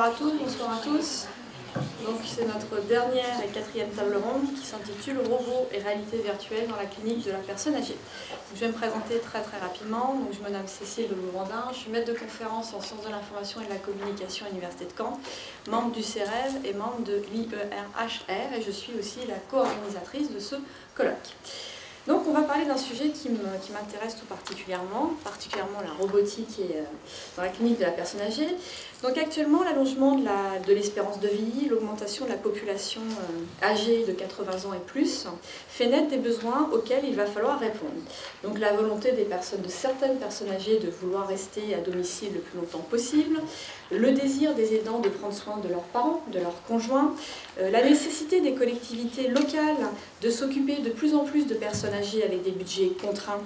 Bonsoir à tous, bonsoir à tous. Donc c'est notre dernière et quatrième table ronde qui s'intitule Robots et réalité virtuelle dans la clinique de la personne âgée. Donc, je vais me présenter très rapidement. Donc, je me nomme Cécile Leloup-Randin, je suis maître de conférence en sciences de l'information et de la communication à l'Université de Caen, membre du CEREV et membre de l'IERHR, et je suis aussi la co-organisatrice de ce colloque. Donc on va parler d'un sujet qui m'intéresse tout particulièrement la robotique et, dans la clinique de la personne âgée. Donc actuellement, l'allongement de l'espérance de vie, l'augmentation de la population âgée de 80 ans et plus, fait naître des besoins auxquels il va falloir répondre. Donc la volonté de certaines personnes âgées de vouloir rester à domicile le plus longtemps possible, le désir des aidants de prendre soin de leurs parents, de leurs conjoints, la nécessité des collectivités locales de s'occuper de plus en plus de personnes âgées avec des budgets contraints,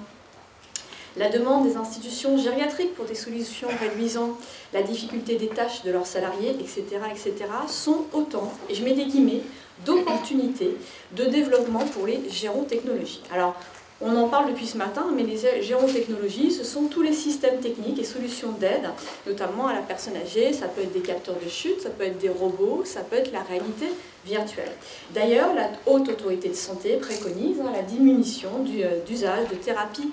la demande des institutions gériatriques pour des solutions réduisant la difficulté des tâches de leurs salariés, etc., sont autant, et je mets des guillemets, d'opportunités de développement pour les gérontechnologies. Alors, on en parle depuis ce matin, mais les gérontechnologies, ce sont tous les systèmes techniques et solutions d'aide, notamment à la personne âgée. Ça peut être des capteurs de chute, ça peut être des robots, ça peut être la réalité virtuelle. D'ailleurs, la Haute Autorité de Santé préconise la diminution d'usage de thérapies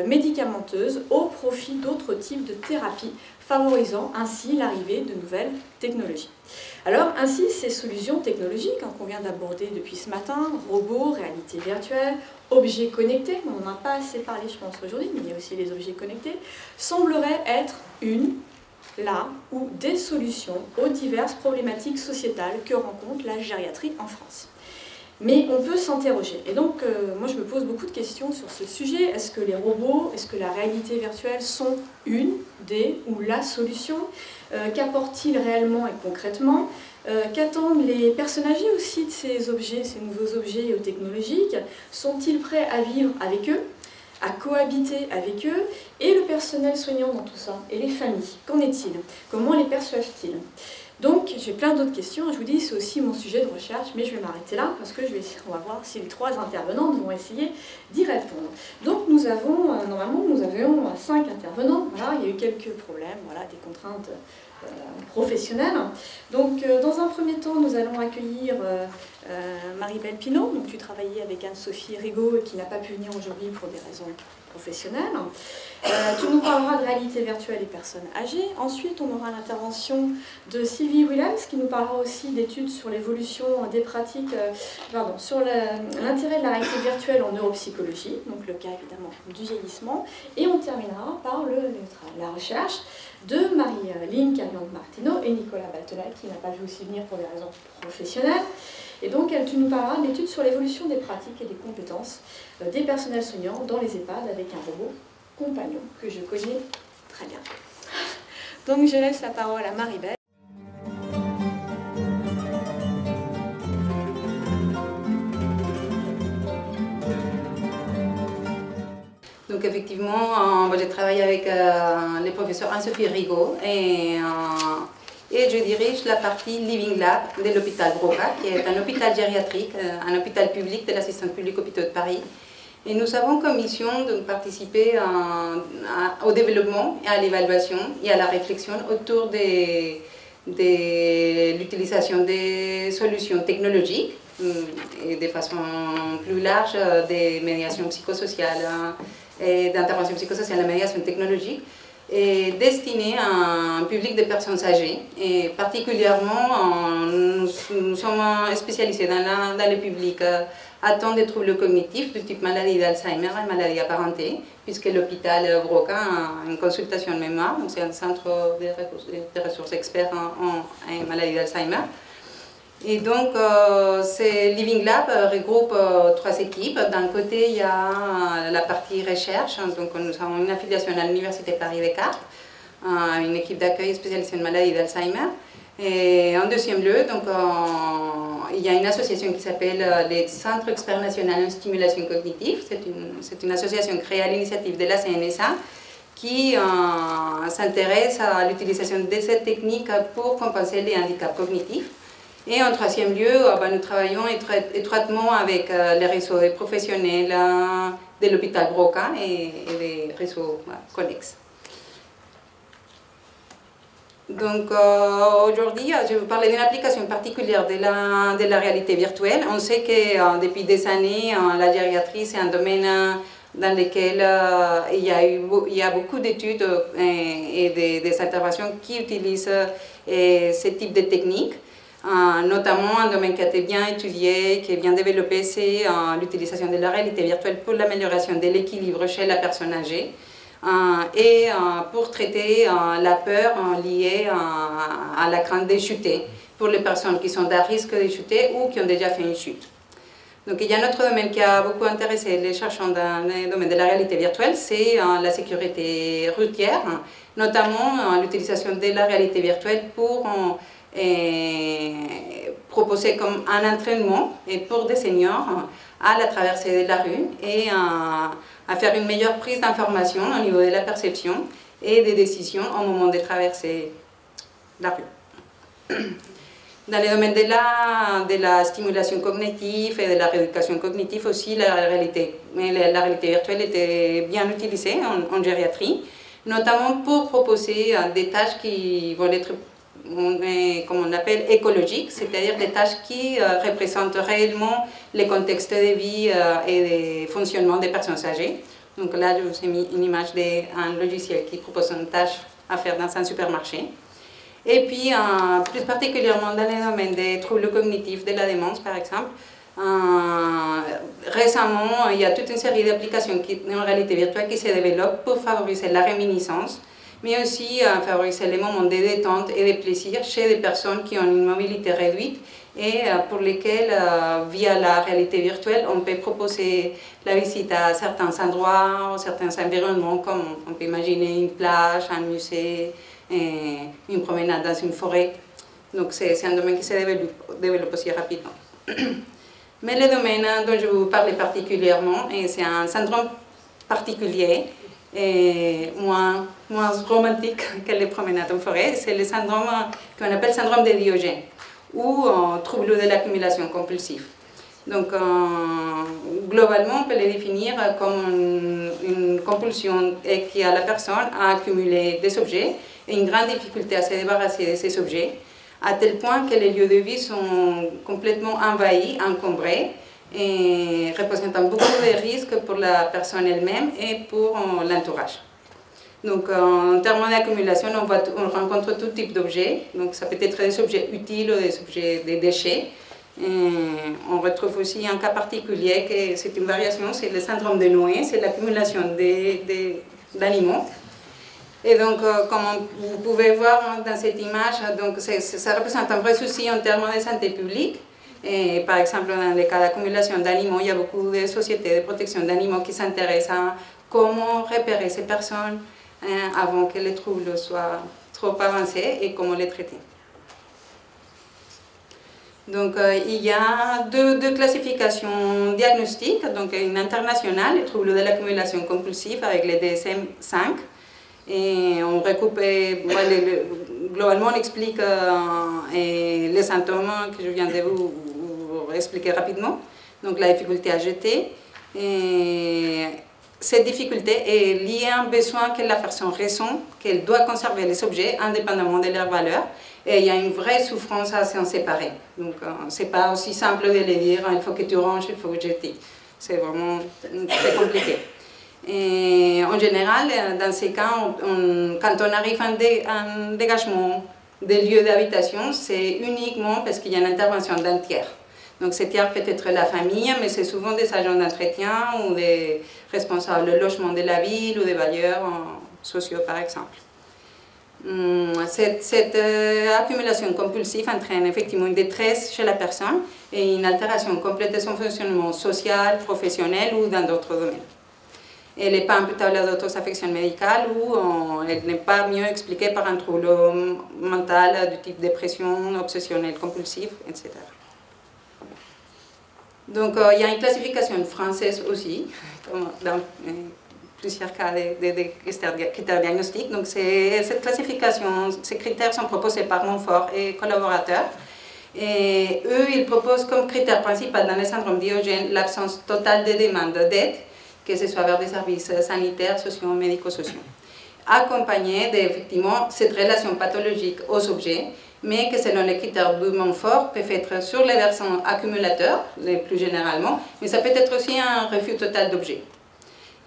médicamenteuses au profit d'autres types de thérapies, favorisant ainsi l'arrivée de nouvelles technologies. Alors, ainsi, ces solutions technologiques qu'on vient d'aborder depuis ce matin, robots, réalité virtuelle, objets connectés, on n'en a pas assez parlé je pense aujourd'hui, mais il y a aussi les objets connectés, sembleraient être des solutions aux diverses problématiques sociétales que rencontre la gériatrie en France. Mais on peut s'interroger. Et donc, moi je me pose beaucoup de questions sur ce sujet. Est-ce que les robots, est-ce que la réalité virtuelle sont ou la solution? Qu'apportent-ils réellement et concrètement? Qu'attendent les personnes âgées aussi de ces objets, ces nouveaux objets technologiques? Sont-ils prêts à vivre avec eux, à cohabiter avec eux? Et le personnel soignant dans tout ça? Et les familles? Qu'en est-il? Comment les perçoivent-ils? Donc, j'ai plein d'autres questions. Je vous dis, c'est aussi mon sujet de recherche, mais je vais m'arrêter là parce que on va voir si les trois intervenantes vont essayer d'y répondre. Donc, normalement, nous avions 5 intervenants. Voilà, il y a eu quelques problèmes, voilà, des contraintes professionnelles. Donc, dans un premier temps, nous allons accueillir Marie-Belle Pinault. Donc, tu travaillais avec Anne-Sophie Rigaud qui n'a pas pu venir aujourd'hui pour des raisons professionnelles. Tu nous parleras de réalité virtuelle et personnes âgées. Ensuite, on aura l'intervention de Sylvie Willems qui nous parlera aussi d'études sur l'évolution des pratiques, sur l'intérêt de la réalité virtuelle en neuropsychologie, donc le cas évidemment du vieillissement. Et on terminera par la recherche de Marie-Line Carrion-Martineau et Nicolas Baltela qui n'a pas pu aussi venir pour des raisons professionnelles. Et donc, tu nous parleras d'études sur l'évolution des pratiques et des compétences des personnels soignants dans les EHPAD avec un robot compagnon que je connais très bien. Donc, je laisse la parole à Marie-Belle. Donc effectivement, j'ai travaillé avec le professeur Anne-Sophie Rigaud et je dirige la partie Living Lab de l'hôpital Broca, qui est un hôpital gériatrique, un hôpital public de l'assistance publique hôpitaux de Paris. Et nous avons comme mission de participer au développement et à l'évaluation et à la réflexion autour de l'utilisation des solutions technologiques et de façon plus large des médiations psychosociales et d'intervention psychosociale, la médiation technologique, est destinée à un public de personnes âgées. Et particulièrement, nous sommes spécialisés dans le public atteint de troubles cognitifs du type maladie d'Alzheimer et maladie apparentée, puisque l'hôpital Broca a une consultation de mémoire, donc c'est un centre de ressources experts en maladie d'Alzheimer. Et donc, ce Living Lab regroupe 3 équipes. D'un côté, il y a la partie recherche, donc nous avons une affiliation à l'Université Paris-Descartes, une équipe d'accueil spécialisée en maladie d'Alzheimer. Et en deuxième lieu, donc, il y a une association qui s'appelle les Centres Experts National en Stimulation Cognitive. C'est une association créée à l'initiative de la CNSA qui s'intéresse à l'utilisation de cette technique pour compenser les handicaps cognitifs. Et en troisième lieu, nous travaillons étroitement avec les réseaux des professionnels de l'hôpital Broca et les réseaux connexes. Donc aujourd'hui, je vais vous parler d'une application particulière de la réalité virtuelle. On sait que depuis des années, la gériatrie, c'est un domaine dans lequel il y a beaucoup d'études et des interventions qui utilisent ce type de techniques. Notamment, un domaine qui a été bien étudié, qui est bien développé, c'est l'utilisation de la réalité virtuelle pour l'amélioration de l'équilibre chez la personne âgée. Et pour traiter la peur liée à la crainte de chuter pour les personnes qui sont à risque de chuter ou qui ont déjà fait une chute. Donc il y a un autre domaine qui a beaucoup intéressé les chercheurs dans le domaine de la réalité virtuelle, c'est la sécurité routière, notamment l'utilisation de la réalité virtuelle pour proposer comme un entraînement pour des seniors à la traversée de la rue et à faire une meilleure prise d'information au niveau de la perception et des décisions au moment de traverser la rue. Dans le domaine de la stimulation cognitive et de la rééducation cognitive aussi, la réalité virtuelle était bien utilisée en gériatrie, notamment pour proposer des tâches qui vont être, comme on appelle, écologiques, c'est-à-dire des tâches qui représentent réellement les contextes de vie et de fonctionnement des personnes âgées. Donc là, je vous ai mis une image d'un logiciel qui propose une tâche à faire dans un supermarché. Et puis, plus particulièrement dans les domaines des troubles cognitifs, de la démence par exemple, récemment, il y a toute une série d'applications en réalité virtuelle qui se développent pour favoriser la réminiscence, mais aussi favoriser les moments de détente et de plaisir chez des personnes qui ont une mobilité réduite et pour lesquelles, via la réalité virtuelle, on peut proposer la visite à certains endroits, certains environnements, comme on peut imaginer une plage, un musée, une promenade dans une forêt. Donc c'est un domaine qui se développe aussi rapidement. Mais le domaine dont je vais vous parler particulièrement, c'est un syndrome particulier, et moins romantique que les promenades en forêt, c'est le syndrome qu'on appelle syndrome de Diogène, ou trouble de l'accumulation compulsive. Donc, globalement, on peut le définir comme une compulsion qui a la personne à accumuler des objets et une grande difficulté à se débarrasser de ces objets, à tel point que les lieux de vie sont complètement envahis, encombrés, et représentant beaucoup de risques pour la personne elle-même et pour l'entourage. Donc, en termes d'accumulation, on rencontre tout type d'objets. Donc, ça peut être des objets utiles ou des déchets. Et on retrouve aussi un cas particulier, que c'est une variation, c'est le syndrome de Noé, c'est l'accumulation d'animaux. Et donc, comme vous pouvez voir dans cette image, donc ça représente un vrai souci en termes de santé publique. Et par exemple, dans les cas d'accumulation d'animaux, il y a beaucoup de sociétés de protection d'animaux qui s'intéressent à comment repérer ces personnes avant que les troubles soient trop avancés et comment les traiter. Donc, il y a deux classifications diagnostiques, donc une internationale, les troubles de l'accumulation compulsive avec les DSM-5. Et on recoupe, globalement, on explique les symptômes que je viens de vous expliquer rapidement. Donc, la difficulté à jeter. Et cette difficulté est liée à un besoin que la personne ressent, qu'elle doit conserver les objets indépendamment de leur valeur. Et il y a une vraie souffrance à s'en séparer. Donc, ce n'est pas aussi simple de le dire, il faut que tu ranges, il faut que jeter. C'est vraiment très compliqué. Et en général, dans ces cas, quand on arrive à un dégagement des lieux d'habitation, c'est uniquement parce qu'il y a une intervention d'un tiers. Donc, ce tiers peut être la famille, mais c'est souvent des agents d'entretien ou des responsables de logement de la ville ou des bailleurs sociaux, par exemple. Cette accumulation compulsive entraîne effectivement une détresse chez la personne et une altération complète de son fonctionnement social, professionnel ou dans d'autres domaines. Elle n'est pas imputable à d'autres affections médicales ou elle n'est pas mieux expliquée par un trouble mental du type dépression, obsessionnelle compulsive, etc. Donc, il y a une classification française aussi, dans plusieurs cas de critères diagnostiques. Donc, cette classification, ces critères sont proposés par Montfort et collaborateurs. Et eux, ils proposent comme critère principal dans le syndrome Diogène l'absence totale de demande d'aide, que ce soit vers des services sanitaires, sociaux, médico-sociaux. accompagner effectivement cette relation pathologique aux objets, mais que selon les critères de Montfort, peuvent être sur les versants accumulateurs, les plus généralement, mais ça peut être aussi un refus total d'objets.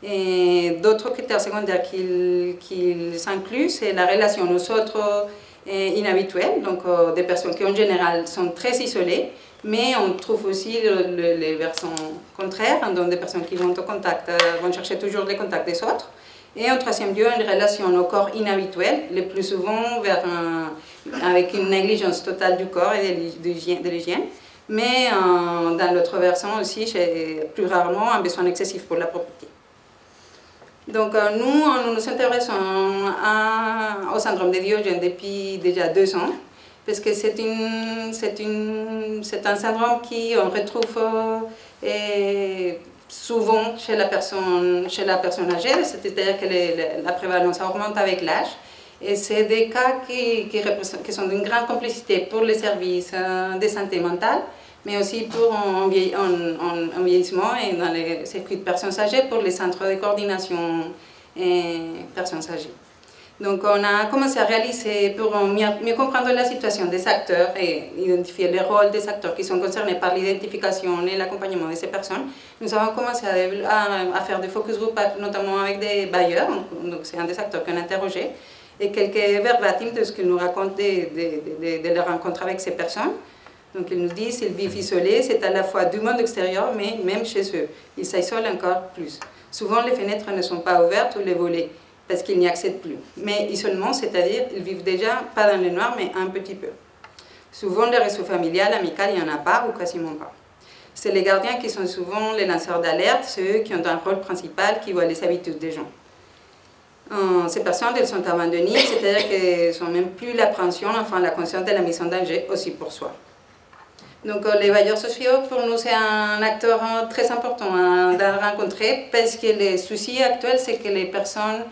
Et d'autres critères secondaires qu'ils incluent, c'est la relation aux autres inhabituels, donc des personnes qui en général sont très isolées, mais on trouve aussi les versants contraires, donc des personnes qui vont au contact, vont chercher toujours les contacts des autres. Et en troisième lieu, une relation au corps inhabituel, le plus souvent avec une négligence totale du corps et de l'hygiène, mais dans l'autre versant aussi, plus rarement, un besoin excessif pour la propreté. Donc nous nous intéressons au syndrome de Diogène depuis déjà 2 ans, parce que c'est un syndrome qu'on retrouve souvent chez la personne âgée, c'est-à-dire que la prévalence augmente avec l'âge. Et c'est des cas qui sont d'une grande complexité pour les services de santé mentale, mais aussi pour en vieillissement et dans les circuits de personnes âgées pour les centres de coordination et personnes âgées. Donc on a commencé à réaliser, pour mieux comprendre la situation des acteurs et identifier les rôles des acteurs qui sont concernés par l'identification et l'accompagnement de ces personnes, nous avons commencé à faire des focus group, notamment avec des bailleurs, donc c'est un des acteurs qu'on a interrogé, et quelques verbatims de ce qu'ils nous racontent de leurs rencontres avec ces personnes. Donc ils nous disent qu'ils vivent isolés, c'est à la fois du monde extérieur, mais même chez eux, ils s'isolent encore plus. Souvent les fenêtres ne sont pas ouvertes ou les volets, parce qu'ils n'y accèdent plus. Mais isolement, c'est-à-dire qu'ils vivent déjà, pas dans le noir, mais un petit peu. Souvent, le réseau familial, amical, il n'y en a pas ou quasiment pas. C'est les gardiens qui sont souvent les lanceurs d'alerte, c'est eux qui ont un rôle principal, qui voient les habitudes des gens. Ces personnes, elles sont abandonnées, c'est-à-dire qu'elles n'ont même plus l'appréhension, enfin la conscience de la mise en danger aussi pour soi. Donc les bailleurs sociaux, pour nous, c'est un acteur très important à rencontrer, parce que le souci actuel, c'est que les personnes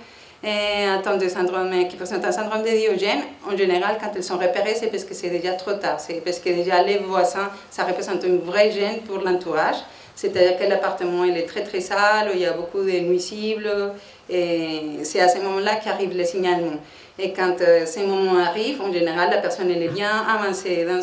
qui présentent un syndrome de Diogène, en général, quand elles sont repérées, c'est parce que c'est déjà trop tard. C'est parce que déjà les voisins, ça représente une vraie gêne pour l'entourage. C'est-à-dire que l'appartement il est très très sale, il y a beaucoup de nuisibles, et c'est à ce moment-là qu'arrive le signalement. Et quand ces moments arrivent, en général, la personne elle est bien avancée dans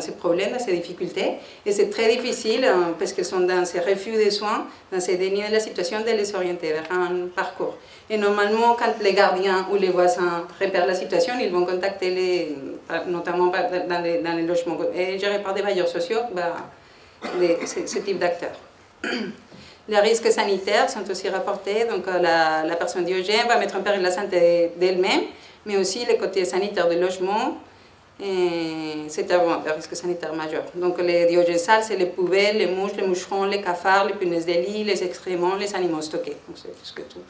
ces problèmes, dans ces difficultés. Et c'est très difficile, parce qu'ils sont dans ces refus de soins, dans ces dénis de la situation, de les orienter vers un parcours. Et normalement, quand les gardiens ou les voisins repèrent la situation, ils vont contacter, notamment dans les logements gérés par des bailleurs sociaux, ce type d'acteurs. Les risques sanitaires sont aussi rapportés, donc la personne Diogène va mettre en péril la santé d'elle-même, mais aussi les côtés sanitaires du logement. C'est un risque sanitaire majeur. Donc les Diogènes sales, c'est les poubelles, les mouches, les moucherons, les cafards, les punaises de lit, les excréments, les animaux stockés. Donc, c'est plus que tout.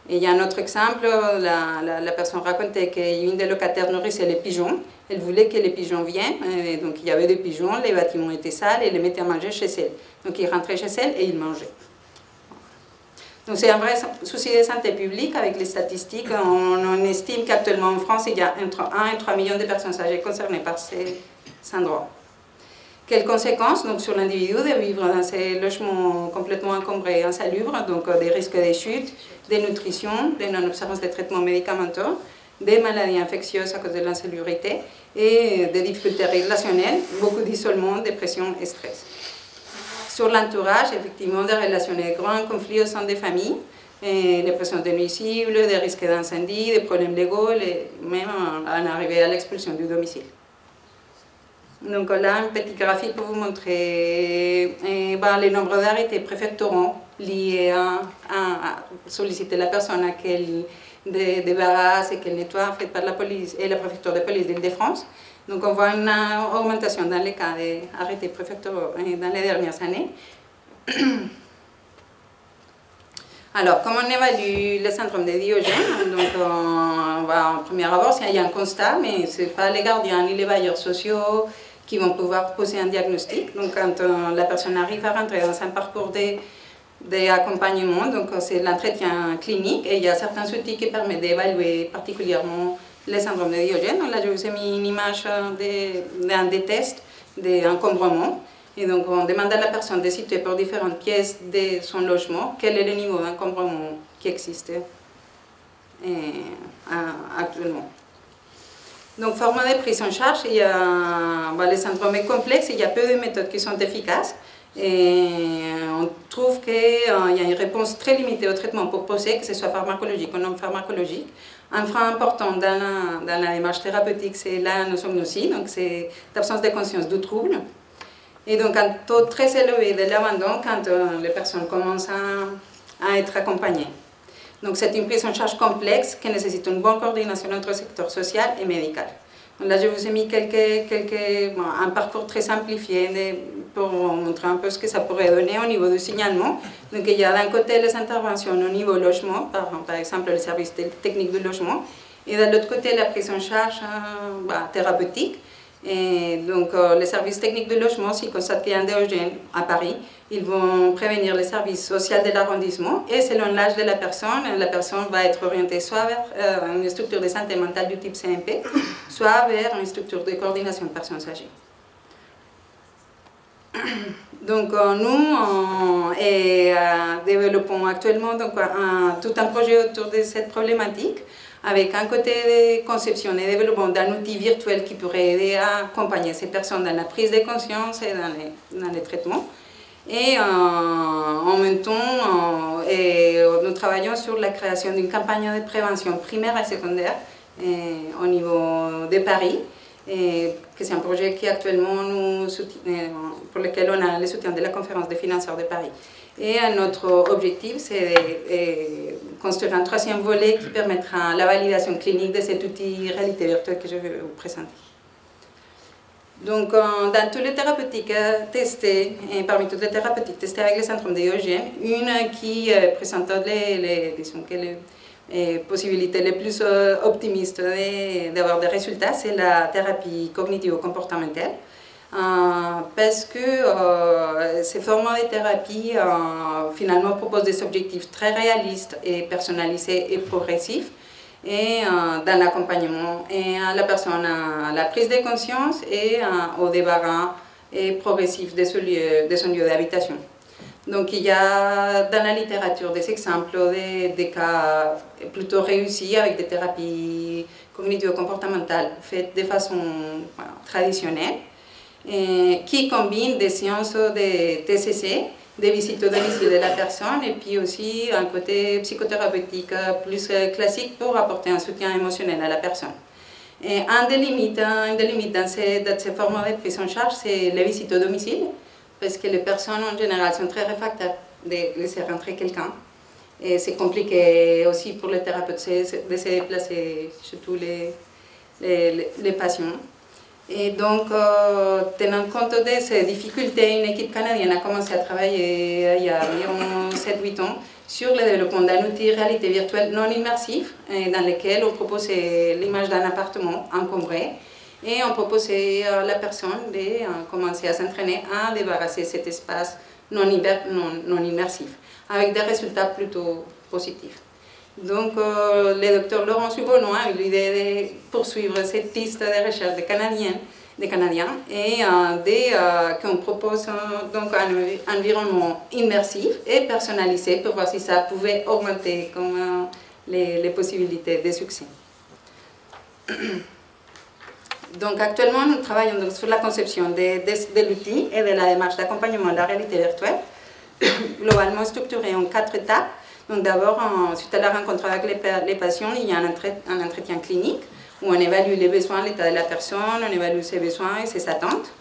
Et il y a un autre exemple, la personne racontait qu'une des locataires nourrissait les pigeons. Elle voulait que les pigeons viennent, et donc il y avait des pigeons, les bâtiments étaient sales et ils les mettaient à manger chez elle. Donc ils rentraient chez elle et ils mangeaient. Donc c'est un vrai souci de santé publique avec les statistiques. On estime qu'actuellement en France, il y a entre 1 et 3 millions de personnes âgées concernées par ces syndromes. Quelles conséquences donc, sur l'individu de vivre dans ces logements complètement encombrés et insalubres, donc des risques de chute, de nutrition, de non-observance des traitements médicamenteux, des maladies infectieuses à cause de l'insalubrité et des difficultés relationnelles, beaucoup d'isolement, dépression et stress. Sur l'entourage, effectivement, des relations de grands conflits au sein des familles, des pressions de nuisibles, des risques d'incendie, des problèmes légaux, et même en arriver à l'expulsion du domicile. Donc là, un petit graphique pour vous montrer les nombres d'arrêtés préfectoraux liés à solliciter la personne à qu'elle débarrasse et qu'elle nettoie, faite par la police et la préfecture de police d'Île-de-France. Donc on voit une augmentation dans les cas d'arrêtés préfectoraux dans les dernières années. Alors, comment on évalue le syndrome de Diogène? Donc, on va en premier abord, s'il y a un constat, mais ce n'est pas les gardiens ni les bailleurs sociaux qui vont pouvoir poser un diagnostic. Donc, quand la personne arrive à rentrer dans un parcours d'accompagnement, donc c'est l'entretien clinique, et il y a certains outils qui permettent d'évaluer particulièrement le syndrome de Diogène. Donc là, je vous ai mis une image d'un des tests d'encombrement. Et donc, on demande à la personne de citer pour différentes pièces de son logement quel est le niveau d'encombrement qui existe actuellement. Donc, format de prise en charge, il y a les syndromes complexes, il y a peu de méthodes qui sont efficaces. Et on trouve qu'il y a une réponse très limitée au traitement proposé, que ce soit pharmacologique ou non pharmacologique. Un frein important dans la démarche thérapeutique, c'est la nosognosie, donc c'est l'absence de conscience du trouble. Et donc un taux très élevé de l'abandon quand les personnes commencent à être accompagnées. Donc c'est une prise en charge complexe qui nécessite une bonne coordination entre le secteur social et médical. Donc là, je vous ai mis un parcours très simplifié pour montrer un peu ce que ça pourrait donner au niveau du signalement. Donc il y a d'un côté les interventions au niveau logement, par exemple le service technique du logement, et de l'autre côté la prise en charge thérapeutique. Et donc les services techniques de logement, s'ils constatent qu'il y a un endogène à Paris, ils vont prévenir les services sociaux de l'arrondissement et selon l'âge de la personne va être orientée soit vers une structure de santé mentale du type CMP, soit vers une structure de coordination de personnes âgées. Donc nous développons actuellement tout un projet autour de cette problématique, avec un côté de conception et développement d'un outil virtuel qui pourrait aider à accompagner ces personnes dans la prise de conscience et dans les traitements. Et en même temps, nous travaillons sur la création d'une campagne de prévention primaire et secondaire au niveau de Paris, que c'est un projet qui actuellement pour lequel on a le soutien de la conférence des financeurs de Paris. Et notre objectif, c'est de construire un troisième volet qui permettra la validation clinique de cet outil réalité virtuelle que je vais vous présenter. Donc, dans toutes les thérapeutiques testées, et parmi toutes les thérapeutiques testées avec le syndrome de Diogène, une qui présente les possibilités les plus optimistes d'avoir des résultats, c'est la thérapie cognitivo-comportementale. Parce que ces formats de thérapie finalement proposent des objectifs très réalistes et personnalisés et progressifs et dans l'accompagnement et à la personne à la prise de conscience et au débarras progressif de son lieu d'habitation. Donc il y a dans la littérature des exemples des cas plutôt réussis avec des thérapies cognitivo-comportementales faites de façon traditionnelle, qui combine des séances de TCC, des visites au domicile de la personne et puis aussi un côté psychothérapeutique plus classique pour apporter un soutien émotionnel à la personne. Et un des limites dans ces formats de prise en charge, c'est les visites au domicile, parce que les personnes en général sont très réfractaires de laisser rentrer quelqu'un. Et c'est compliqué aussi pour les thérapeutes de se déplacer, surtout les patients. Et donc, tenant compte de ces difficultés, une équipe canadienne a commencé à travailler il y a environ 7-8 ans sur le développement d'un outil réalité virtuelle non immersif dans lequel on proposait l'image d'un appartement encombré et on proposait à la personne de commencer à s'entraîner à débarrasser cet espace non immersif avec des résultats plutôt positifs. Donc, le docteur Laurent Subonnois a eu l'idée de poursuivre cette piste de recherche des Canadiens et qu'on propose donc un environnement immersif et personnalisé pour voir si ça pouvait augmenter les possibilités de succès. Donc, actuellement, nous travaillons donc sur la conception de l'outil et de la démarche d'accompagnement de la réalité virtuelle, globalement structurée en 4 étapes. Donc d'abord, suite à la rencontre avec les patients, il y a un entretien clinique où on évalue les besoins, l'état de la personne, on évalue ses besoins et ses attentes.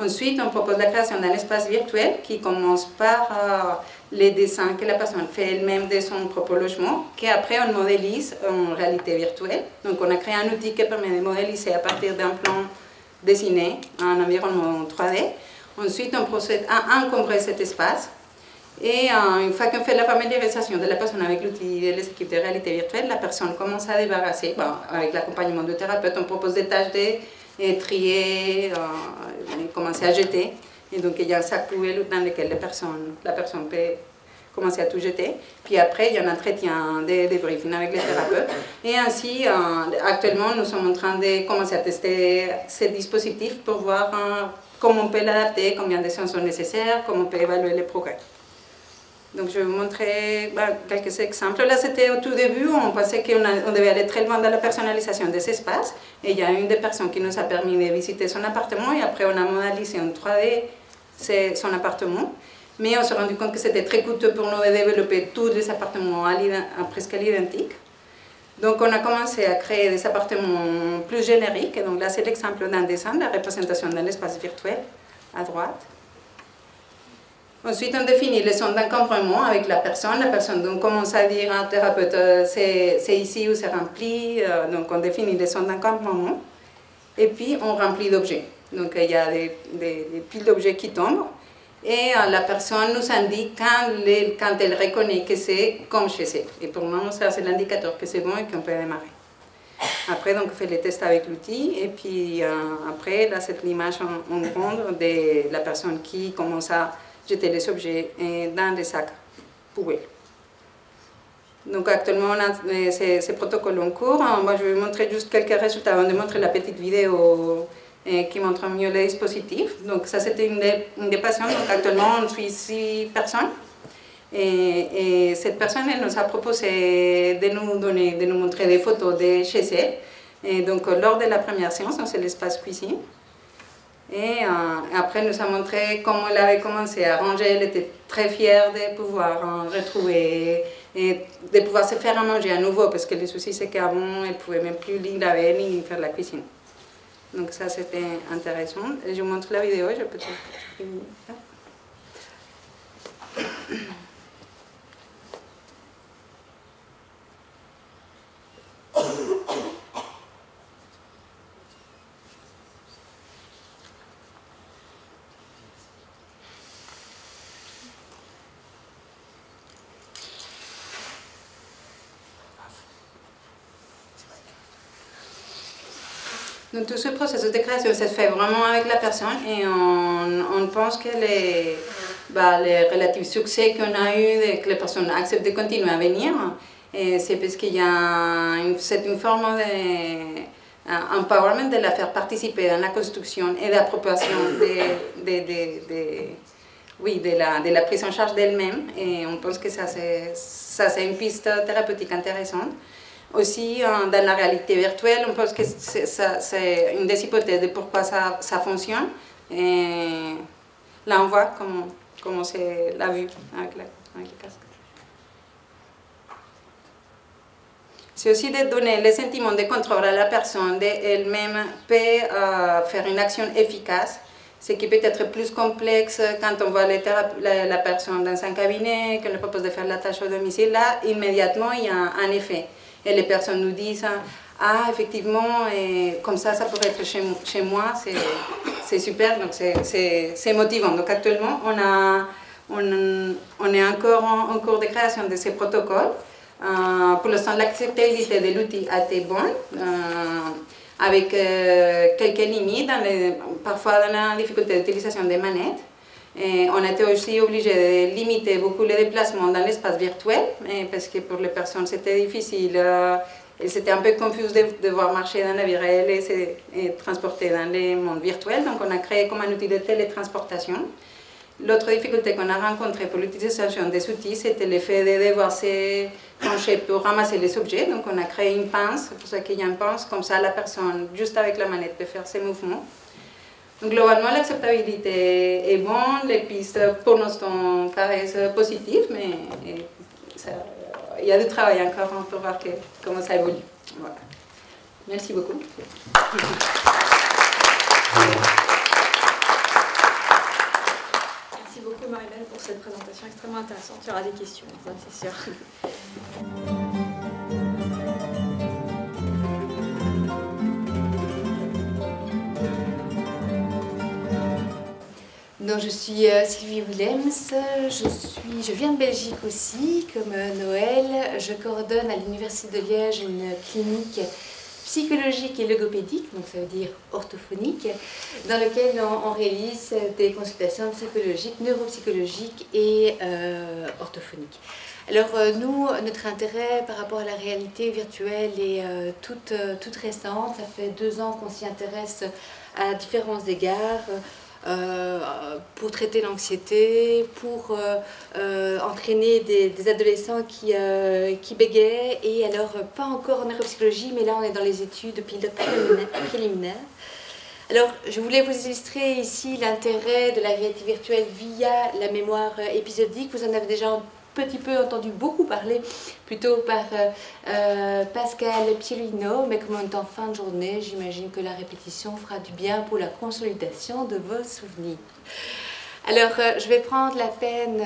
Ensuite, on propose la création d'un espace virtuel qui commence par les dessins que la personne fait elle-même de son propre logement, qu'après on modélise en réalité virtuelle. Donc on a créé un outil qui permet de modéliser à partir d'un plan dessiné un environnement 3D. Ensuite, on procède à encombrer cet espace. Et une fois qu'on fait la familiarisation de la personne avec l'outil et les équipes de réalité virtuelle, la personne commence à débarrasser. Avec l'accompagnement du thérapeute, on propose des tâches de trier, commencer à jeter. Et donc il y a un sac poubelle dans lequel la personne peut commencer à tout jeter. Puis après, il y a un entretien de débriefing avec les thérapeutes. Et ainsi, actuellement, nous sommes en train de commencer à tester ces dispositifs pour voir comment on peut l'adapter, combien de séances sont nécessaires, comment on peut évaluer les progrès. Donc je vais vous montrer quelques exemples. Là, c'était au tout début, on pensait qu'on devait aller très loin dans la personnalisation des espaces. Et il y a une des personnes qui nous a permis de visiter son appartement et après on a modélisé en 3D son appartement. Mais on s'est rendu compte que c'était très coûteux pour nous de développer tous les appartements presque à l'identique. Donc on a commencé à créer des appartements plus génériques. Et donc là, c'est l'exemple d'un dessin, la représentation d'un espace virtuel à droite. Ensuite, on définit les zones d'encombrement avec la personne. La personne donc, commence à dire à un thérapeute, c'est ici où c'est rempli. Donc, on définit les zones d'encombrement. Et puis, on remplit d'objets. Donc, il y a des piles d'objets qui tombent. Et la personne nous indique quand elle reconnaît que c'est comme chez elle. Et pour moi, ça, c'est l'indicateur que c'est bon et qu'on peut démarrer. Après, donc, on fait les tests avec l'outil. Et puis, après, là, c'est l'image en grande de la personne qui commence à jeter les objets dans des sacs poubelles. Donc actuellement, on a ces protocoles en cours. Moi, je vais vous montrer juste quelques résultats avant de montrer la petite vidéo qui montre mieux les dispositifs. Donc ça, c'était une des patients. Donc actuellement, on suit 6 personnes. Et cette personne, elle nous a proposé de nous montrer des photos de chez elle. Et donc lors de la première séance, c'est l'espace cuisine. Et après, elle nous a montré comment elle avait commencé à ranger. Elle était très fière de pouvoir retrouver et de pouvoir se faire à manger à nouveau, parce que le souci, c'est qu'avant, elle ne pouvait même plus laver ni faire la cuisine. Donc ça, c'était intéressant. Et je vous montre la vidéo, je peux te... Donc tout ce processus de création se fait vraiment avec la personne et on pense que les relatifs succès qu'on a eu, que les personnes acceptent de continuer à venir, c'est parce qu'il y a une forme d'empowerment de la faire participer dans la construction et d'appropriation de la prise en charge d'elle-même. Et on pense que ça c'est une piste thérapeutique intéressante. Aussi, dans la réalité virtuelle, on pense que c'est une des hypothèses de pourquoi ça fonctionne. Et là, on voit comment c'est la vue avec le casque. C'est aussi de donner le sentiment de contrôle à la personne, d'elle-même peut faire une action efficace, ce qui peut être plus complexe quand on voit la personne dans un cabinet, qu'on lui propose de faire la tâche au domicile. Là, immédiatement, il y a un effet. Et les personnes nous disent, ah, effectivement, comme ça pourrait être chez moi, c'est super, donc c'est motivant. Donc actuellement, on est encore en cours de création de ces protocoles. Pour l'instant, l'acceptabilité de l'outil a été bonne, avec quelques limites, parfois dans la difficulté d'utilisation des manettes. Et on a été aussi obligé de limiter beaucoup les déplacements dans l'espace virtuel, parce que pour les personnes c'était difficile, elles étaient un peu confuses de devoir marcher dans la vie réelle et transporter dans le monde virtuel. Donc on a créé comme un outil de télétransportation. L'autre difficulté qu'on a rencontrée pour l'utilisation des outils, c'était le fait de devoir se pencher pour ramasser les objets. Donc on a créé une pince, c'est pour ça qu'il y a une pince, comme ça la personne, juste avec la manette, peut faire ses mouvements. Donc globalement, l'acceptabilité est bonne, les pistes pour l'instant paraissent positives, mais il y a du travail encore pour voir comment ça évolue. Voilà. Merci beaucoup. Merci beaucoup Marie-Belle pour cette présentation extrêmement intéressante. Il y aura des questions, c'est sûr. Donc, je suis Sylvie Willems, je viens de Belgique aussi, comme Noël. Je coordonne à l'Université de Liège une clinique psychologique et logopédique, donc ça veut dire orthophonique, dans laquelle on réalise des consultations psychologiques, neuropsychologiques et orthophoniques. Alors nous, notre intérêt par rapport à la réalité virtuelle est toute récente. Ça fait 2 ans qu'on s'y intéresse à différents égards. pour traiter l'anxiété, pour entraîner des adolescents qui bégaient, et alors pas encore en neuropsychologie, mais là on est dans les études pilotes préliminaires. Alors, je voulais vous illustrer ici l'intérêt de la réalité virtuelle via la mémoire épisodique. Vous en avez déjà un petit peu entendu beaucoup parler, plutôt par Pascal Pierino, mais comme on est en fin de journée, j'imagine que la répétition fera du bien pour la consolidation de vos souvenirs. Alors, je vais prendre la peine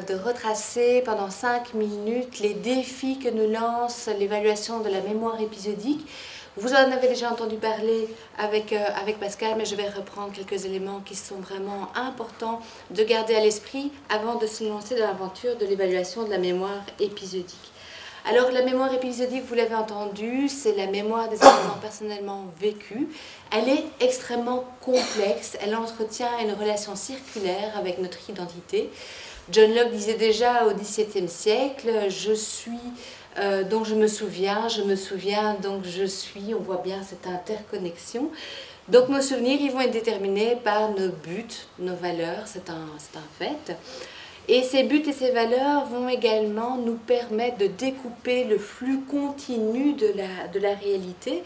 de retracer pendant 5 minutes les défis que nous lance l'évaluation de la mémoire épisodique. Vous en avez déjà entendu parler avec Pascal, mais je vais reprendre quelques éléments qui sont vraiment importants de garder à l'esprit avant de se lancer dans l'aventure de l'évaluation de la mémoire épisodique. Alors, la mémoire épisodique, vous l'avez entendu, c'est la mémoire des événements personnellement vécus. Elle est extrêmement complexe, elle entretient une relation circulaire avec notre identité. John Locke disait déjà au XVIIe siècle, je suis donc je me souviens, donc je suis, on voit bien cette interconnexion. Donc nos souvenirs, ils vont être déterminés par nos buts, nos valeurs, c'est un fait. Et ces buts et ces valeurs vont également nous permettre de découper le flux continu de la réalité.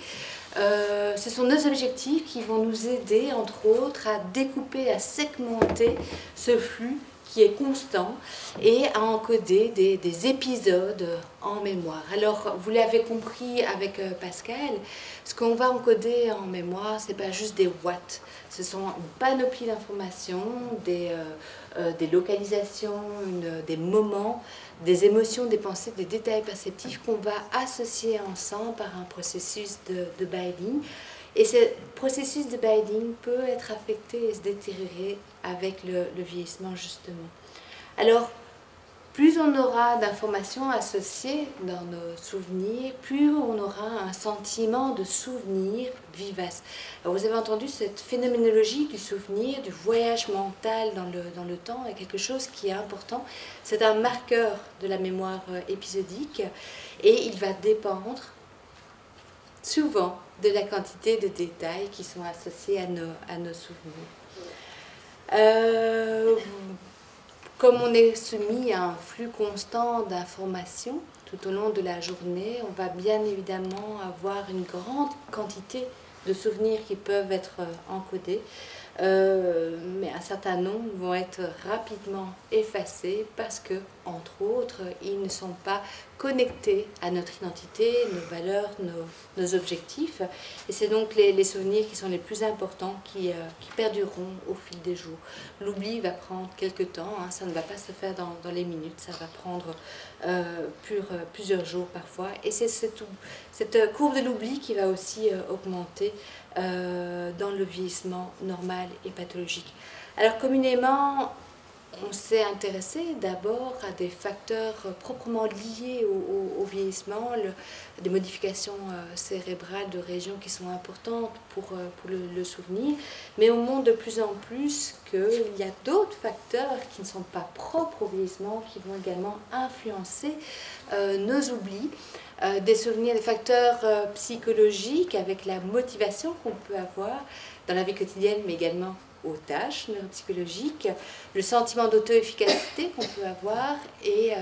Ce sont nos objectifs qui vont nous aider, entre autres, à découper, à segmenter ce flux qui est constant et à encoder des épisodes en mémoire. Alors, vous l'avez compris avec Pascal, ce qu'on va encoder en mémoire, ce n'est pas juste des watts, ce sont une panoplie d'informations, des localisations, des moments, des émotions, des pensées, des détails perceptifs qu'on va associer ensemble par un processus de binding. Et ce processus de binding peut être affecté et se détériorer avec le vieillissement, justement. Alors, plus on aura d'informations associées dans nos souvenirs, plus on aura un sentiment de souvenir vivace. Alors, vous avez entendu cette phénoménologie du souvenir, du voyage mental dans le temps, est quelque chose qui est important. C'est un marqueur de la mémoire épisodique et il va dépendre souvent de la quantité de détails qui sont associés à nos souvenirs. Comme on est soumis à un flux constant d'informations tout au long de la journée, on va bien évidemment avoir une grande quantité de souvenirs qui peuvent être encodés, mais un certain nombre vont être rapidement effacés parce que, entre autres, ils ne sont pas connectés à notre identité, nos valeurs, nos objectifs. Et c'est donc les souvenirs qui sont les plus importants qui perdureront au fil des jours. L'oubli va prendre quelques temps, hein, ça ne va pas se faire dans les minutes, ça va prendre plusieurs jours parfois. Et c'est cette courbe de l'oubli qui va aussi augmenter dans le vieillissement normal et pathologique. Alors communément, on s'est intéressé d'abord à des facteurs proprement liés au vieillissement, des modifications cérébrales de régions qui sont importantes pour le souvenir, mais on montre de plus en plus qu'il y a d'autres facteurs qui ne sont pas propres au vieillissement, qui vont également influencer nos oublis. Des souvenirs, des facteurs psychologiques avec la motivation qu'on peut avoir dans la vie quotidienne, mais également aux tâches neuropsychologiques, le sentiment d'auto-efficacité qu'on peut avoir, et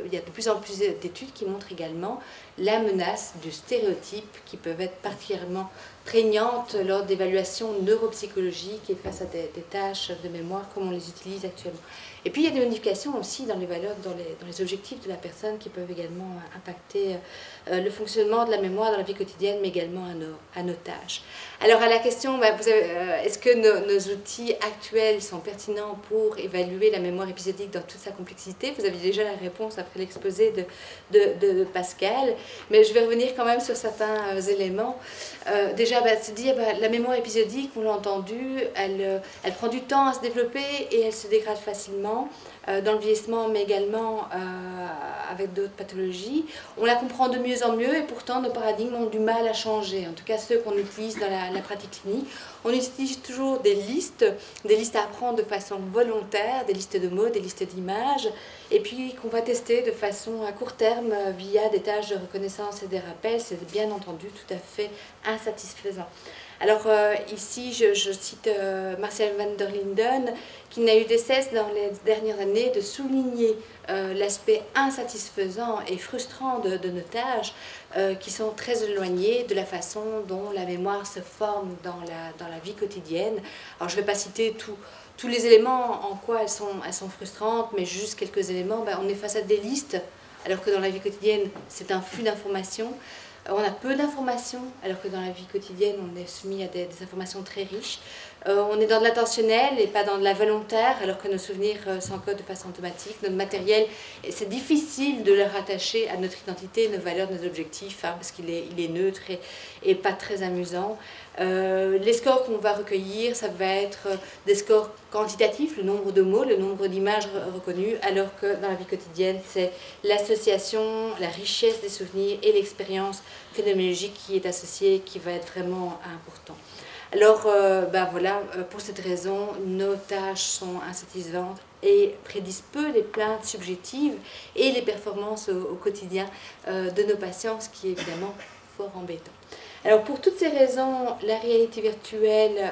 il y a de plus en plus d'études qui montrent également la menace du stéréotype qui peuvent être particulièrement prégnantes lors d'évaluations neuropsychologiques et face à des tâches de mémoire comme on les utilise actuellement. Et puis il y a des modifications aussi dans les valeurs, dans les objectifs de la personne qui peuvent également impacter le fonctionnement de la mémoire dans la vie quotidienne, mais également à nos tâches. Alors à la question, est-ce que nos outils actuels sont pertinents pour évaluer la mémoire épisodique dans toute sa complexité? Vous aviez déjà la réponse après l'exposé de Pascal, mais je vais revenir quand même sur certains éléments. Déjà, c'est dire, la mémoire épisodique, on l'a entendu, elle prend du temps à se développer et elle se dégrade facilement dans le vieillissement, mais également avec d'autres pathologies. On la comprend de mieux en mieux et pourtant nos paradigmes ont du mal à changer, en tout cas ceux qu'on utilise dans la pratique clinique. On utilise toujours des listes à apprendre de façon volontaire, des listes de mots, des listes d'images. et puis qu'on va tester de façon à court terme via des tâches de reconnaissance et des rappels. C'est bien entendu tout à fait insatisfaisant. Alors ici, je cite Marcel van der Linden, qui n'a eu de cesse dans les dernières années de souligner l'aspect insatisfaisant et frustrant de nos tâches qui sont très éloignées de la façon dont la mémoire se forme dans la vie quotidienne. Alors je ne vais pas citer tous les éléments en quoi elles sont frustrantes, mais juste quelques éléments. On est face à des listes, alors que dans la vie quotidienne, c'est un flux d'informations. On a peu d'informations, alors que dans la vie quotidienne, on est soumis à des informations très riches. On est dans de l'attentionnel et pas dans de la volontaire, alors que nos souvenirs s'encodent de façon automatique. Notre matériel, c'est difficile de le rattacher à notre identité, nos valeurs, nos objectifs, parce qu'il est neutre et pas très amusant. Les scores qu'on va recueillir, ça va être des scores quantitatifs, le nombre de mots, le nombre d'images reconnues, alors que dans la vie quotidienne, c'est l'association, la richesse des souvenirs et l'expérience phénoménologique qui est associée, qui va être vraiment important. Alors, voilà, pour cette raison, nos tâches sont insatisfaisantes et prédisent peu les plaintes subjectives et les performances au quotidien de nos patients, ce qui est évidemment fort embêtant. Alors pour toutes ces raisons, la réalité virtuelle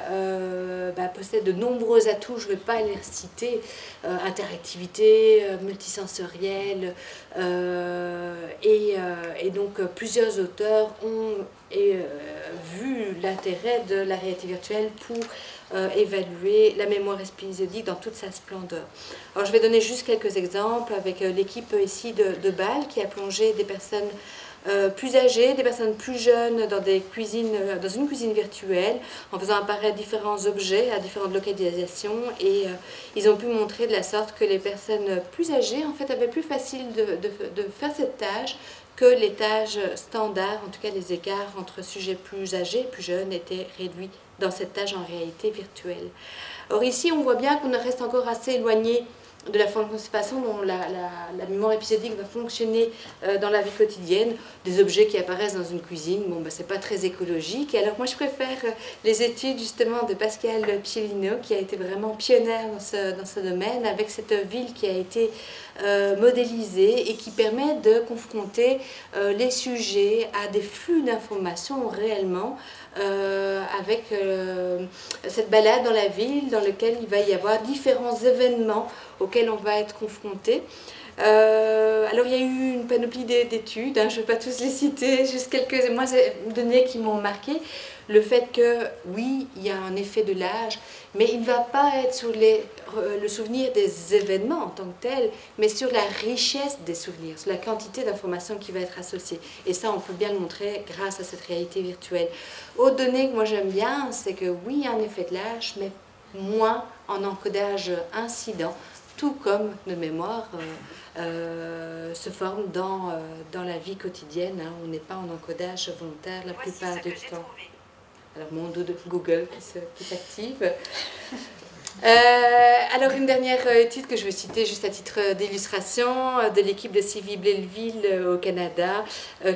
possède de nombreux atouts, je ne vais pas les citer, interactivité, multisensorielle, et donc plusieurs auteurs ont vu l'intérêt de la réalité virtuelle pour évaluer la mémoire épisodique dans toute sa splendeur. Alors je vais donner juste quelques exemples avec l'équipe ici de Bâle qui a plongé des personnes plus âgées, des personnes plus jeunes dans une cuisine virtuelle, en faisant apparaître différents objets à différentes localisations, et ils ont pu montrer de la sorte que les personnes plus âgées en fait avaient plus facile de faire cette tâche que les tâches standards, en tout cas les écarts entre sujets plus âgés et plus jeunes étaient réduits dans cette tâche en réalité virtuelle. Or ici on voit bien qu'on reste encore assez éloigné de la façon dont la mémoire épisodique va fonctionner dans la vie quotidienne. Des objets qui apparaissent dans une cuisine, c'est pas très écologique. Et alors moi je préfère les études justement de Pascal Piolino, qui a été vraiment pionnière dans ce domaine, avec cette ville qui a été modélisée et qui permet de confronter les sujets à des flux d'informations réellement, avec cette balade dans la ville dans laquelle il va y avoir différents événements auxquels on va être confronté. Alors il y a eu une panoplie d'études, je ne vais pas tous les citer, juste quelques données qui m'ont marqué. Le fait que, oui, il y a un effet de l'âge, mais il ne va pas être sur le souvenir des événements en tant que tel, mais sur la richesse des souvenirs, sur la quantité d'informations qui va être associée. Et ça, on peut bien le montrer grâce à cette réalité virtuelle. Autre donnée que moi j'aime bien, c'est que oui, il y a un effet de l'âge, mais moins en encodage incident, tout comme nos mémoires se forment dans la vie quotidienne. On n'est pas en encodage volontaire la plupart du temps. Alors mon dos de Google qui s'active. Alors une dernière étude que je vais citer juste à titre d'illustration de l'équipe de Sylvie Belleville au Canada,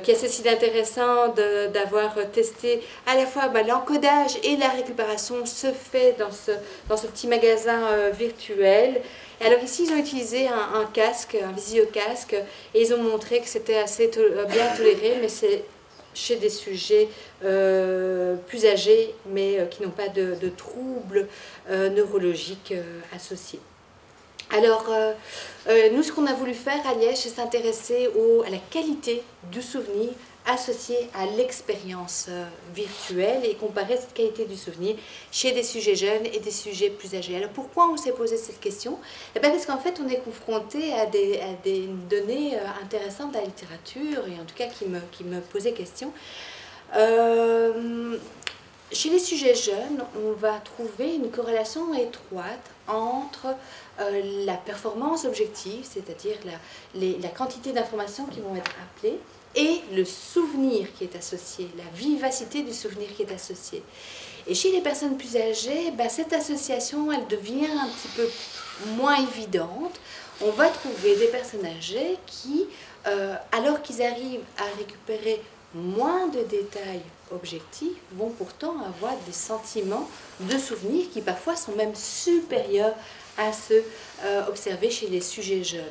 qui a ceci d'intéressant d'avoir testé à la fois l'encodage et la récupération se fait dans ce petit magasin virtuel. Et alors ici ils ont utilisé un casque, un visio-casque, et ils ont montré que c'était assez bien toléré, mais c'est chez des sujets plus âgés, mais qui n'ont pas de troubles neurologiques associés. Alors, nous, ce qu'on a voulu faire à Liège, c'est s'intéresser à la qualité du souvenir associée à l'expérience virtuelle et comparer cette qualité du souvenir chez des sujets jeunes et des sujets plus âgés. Alors pourquoi on s'est posé cette question? Parce qu'en fait on est confronté à des données intéressantes de la littérature, et en tout cas qui me posaient question. Chez les sujets jeunes, on va trouver une corrélation étroite entre la performance objective, c'est-à-dire la quantité d'informations qui vont être appelées, et le souvenir qui est associé, la vivacité du souvenir qui est associé. Et chez les personnes plus âgées, cette association, elle devient un petit peu moins évidente. On va trouver des personnes âgées qui, alors qu'ils arrivent à récupérer moins de détails objectifs, vont pourtant avoir des sentiments de souvenirs qui parfois sont même supérieurs à ceux observés chez les sujets jeunes.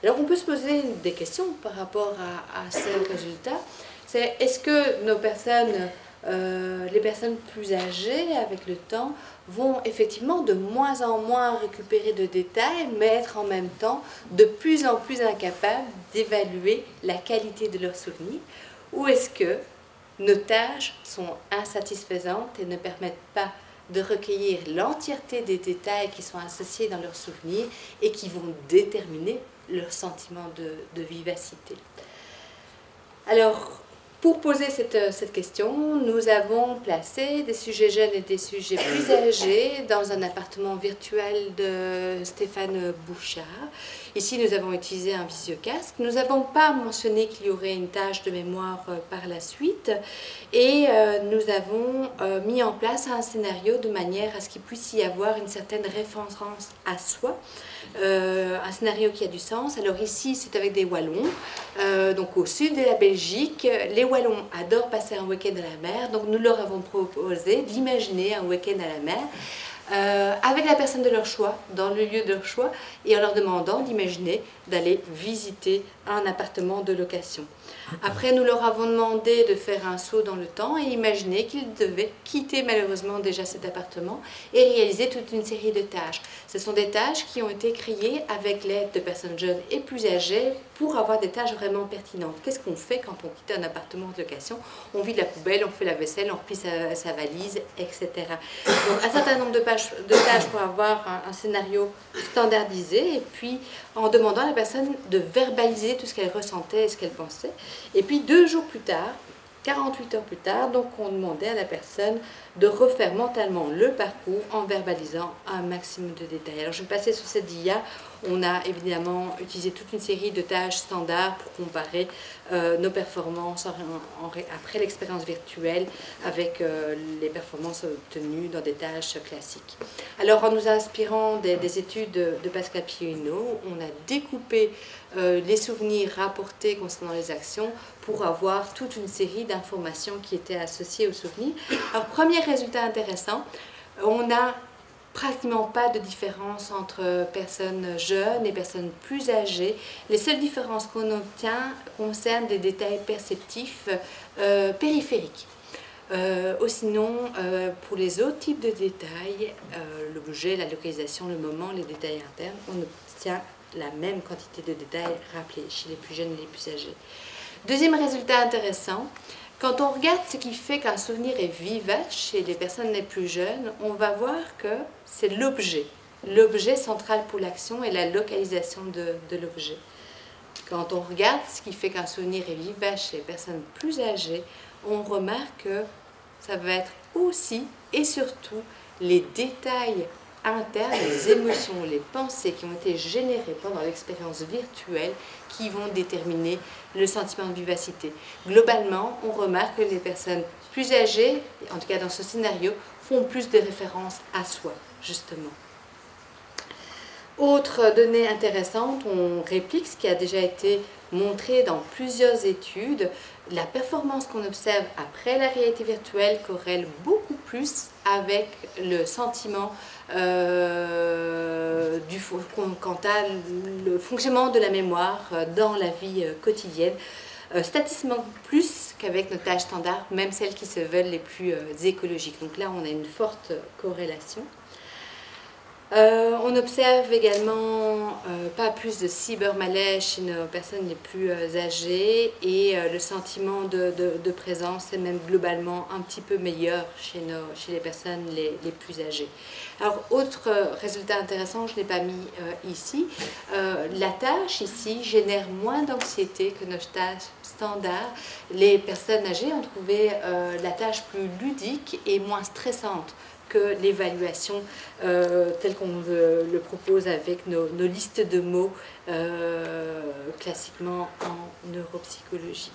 Alors on peut se poser des questions par rapport à ces résultats. C'est est-ce que nos personnes, les personnes plus âgées avec le temps, vont effectivement de moins en moins récupérer de détails, mais être en même temps de plus en plus incapables d'évaluer la qualité de leurs souvenirs, ou est-ce que nos tâches sont insatisfaisantes et ne permettent pas de recueillir l'entièreté des détails qui sont associés dans leurs souvenirs et qui vont déterminer leur sentiment de vivacité. Alors, pour poser cette question, nous avons placé des sujets jeunes et des sujets plus âgés dans un appartement virtuel de Stéphane Bouchard. Ici, nous avons utilisé un visiocasque. Nous n'avons pas mentionné qu'il y aurait une tâche de mémoire par la suite et nous avons mis en place un scénario de manière à ce qu'il puisse y avoir une certaine référence à soi. Un scénario qui a du sens. Alors ici, c'est avec des Wallons, donc au sud de la Belgique. Les Wallons adorent passer un week-end à la mer, donc nous leur avons proposé d'imaginer un week-end à la mer avec la personne de leur choix, dans le lieu de leur choix, et en leur demandant d'imaginer d'aller visiter un appartement de location. Après, nous leur avons demandé de faire un saut dans le temps et imaginer qu'ils devaient quitter malheureusement déjà cet appartement et réaliser toute une série de tâches. Ce sont des tâches qui ont été créées avec l'aide de personnes jeunes et plus âgées pour avoir des tâches vraiment pertinentes. Qu'est-ce qu'on fait quand on quitte un appartement de location? On vide la poubelle, on fait la vaisselle, on replie sa valise, etc. Donc un certain nombre de tâches pour avoir un scénario standardisé et puis en demandant à la personne de verbaliser tout ce qu'elle ressentait et ce qu'elle pensait. Et puis 2 jours plus tard, 48 heures plus tard, donc on demandait à la personne de refaire mentalement le parcours en verbalisant un maximum de détails. Alors je vais passer sur cette dia. On a évidemment utilisé toute une série de tâches standards pour comparer nos performances après l'expérience virtuelle avec les performances obtenues dans des tâches classiques. Alors en nous inspirant des études de Pascal Pioino, on a découpé les souvenirs rapportés concernant les actions pour avoir toute une série d'informations qui étaient associées aux souvenirs. Alors premier résultat intéressant, on n'a pratiquement pas de différence entre personnes jeunes et personnes plus âgées. Les seules différences qu'on obtient concernent des détails perceptifs périphériques. Sinon, pour les autres types de détails, l'objet, la localisation, le moment, les détails internes, on obtient la même quantité de détails rappelés chez les plus jeunes et les plus âgés. Deuxième résultat intéressant, quand on regarde ce qui fait qu'un souvenir est vivace chez les personnes les plus jeunes, on va voir que c'est l'objet. L'objet central pour l'action et la localisation de l'objet. Quand on regarde ce qui fait qu'un souvenir est vivace chez les personnes plus âgées, on remarque que ça va être aussi et surtout les détails internes, les émotions, les pensées qui ont été générées pendant l'expérience virtuelle qui vont déterminer le sentiment de vivacité. Globalement, on remarque que les personnes plus âgées, en tout cas dans ce scénario, font plus de référence à soi, justement. Autre donnée intéressante, on réplique ce qui a déjà été montré dans plusieurs études. La performance qu'on observe après la réalité virtuelle corrèle beaucoup plus avec le sentiment quant à le fonctionnement de la mémoire dans la vie quotidienne, statistiquement plus qu'avec nos tâches standards, même celles qui se veulent les plus écologiques. Donc là, on a une forte corrélation. On observe également pas plus de cybermalaise chez nos personnes les plus âgées et le sentiment de présence est même globalement un petit peu meilleur chez les personnes les plus âgées. Alors, autre résultat intéressant, je ne l'ai pas mis ici, la tâche ici génère moins d'anxiété que nos tâches standards. Les personnes âgées ont trouvé la tâche plus ludique et moins stressante que l'évaluation telle qu'on le propose avec nos listes de mots classiquement en neuropsychologie.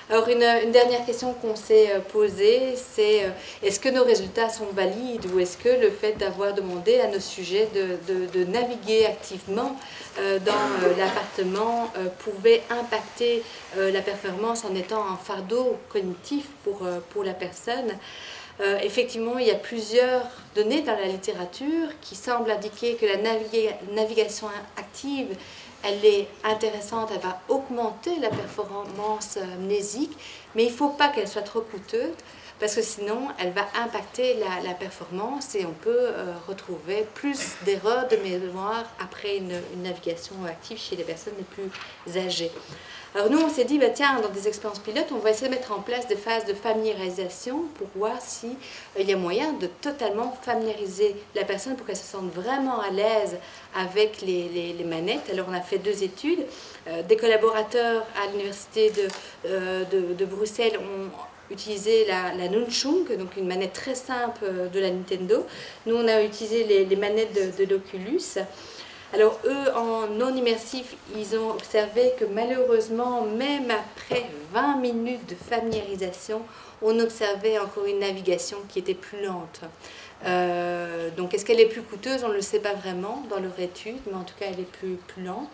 Alors une dernière question qu'on s'est posée, c'est est-ce que nos résultats sont valides ou est-ce que le fait d'avoir demandé à nos sujets de naviguer activement dans l'appartement pouvait impacter la performance en étant un fardeau cognitif pour la personne? Effectivement, il y a plusieurs données dans la littérature qui semblent indiquer que la navigation active, elle est intéressante, elle va augmenter la performance mnésique, mais il ne faut pas qu'elle soit trop coûteuse, parce que sinon, elle va impacter la performance et on peut retrouver plus d'erreurs de mémoire après une navigation active chez les personnes les plus âgées. Alors nous, on s'est dit, bah, tiens, dans des expériences pilotes, on va essayer de mettre en place des phases de familiarisation pour voir s'il y a moyen de totalement familiariser la personne pour qu'elle se sente vraiment à l'aise avec les manettes. Alors on a fait 2 études. Des collaborateurs à l'université de Bruxelles ont utilisé la Nunchung, donc une manette très simple de la Nintendo. Nous, on a utilisé les manettes de l'Oculus. Alors eux, en non immersif, ils ont observé que malheureusement, même après 20 minutes de familiarisation, on observait encore une navigation qui était plus lente. Donc est-ce qu'elle est plus coûteuse? On ne le sait pas vraiment dans leur étude, mais en tout cas elle est plus lente.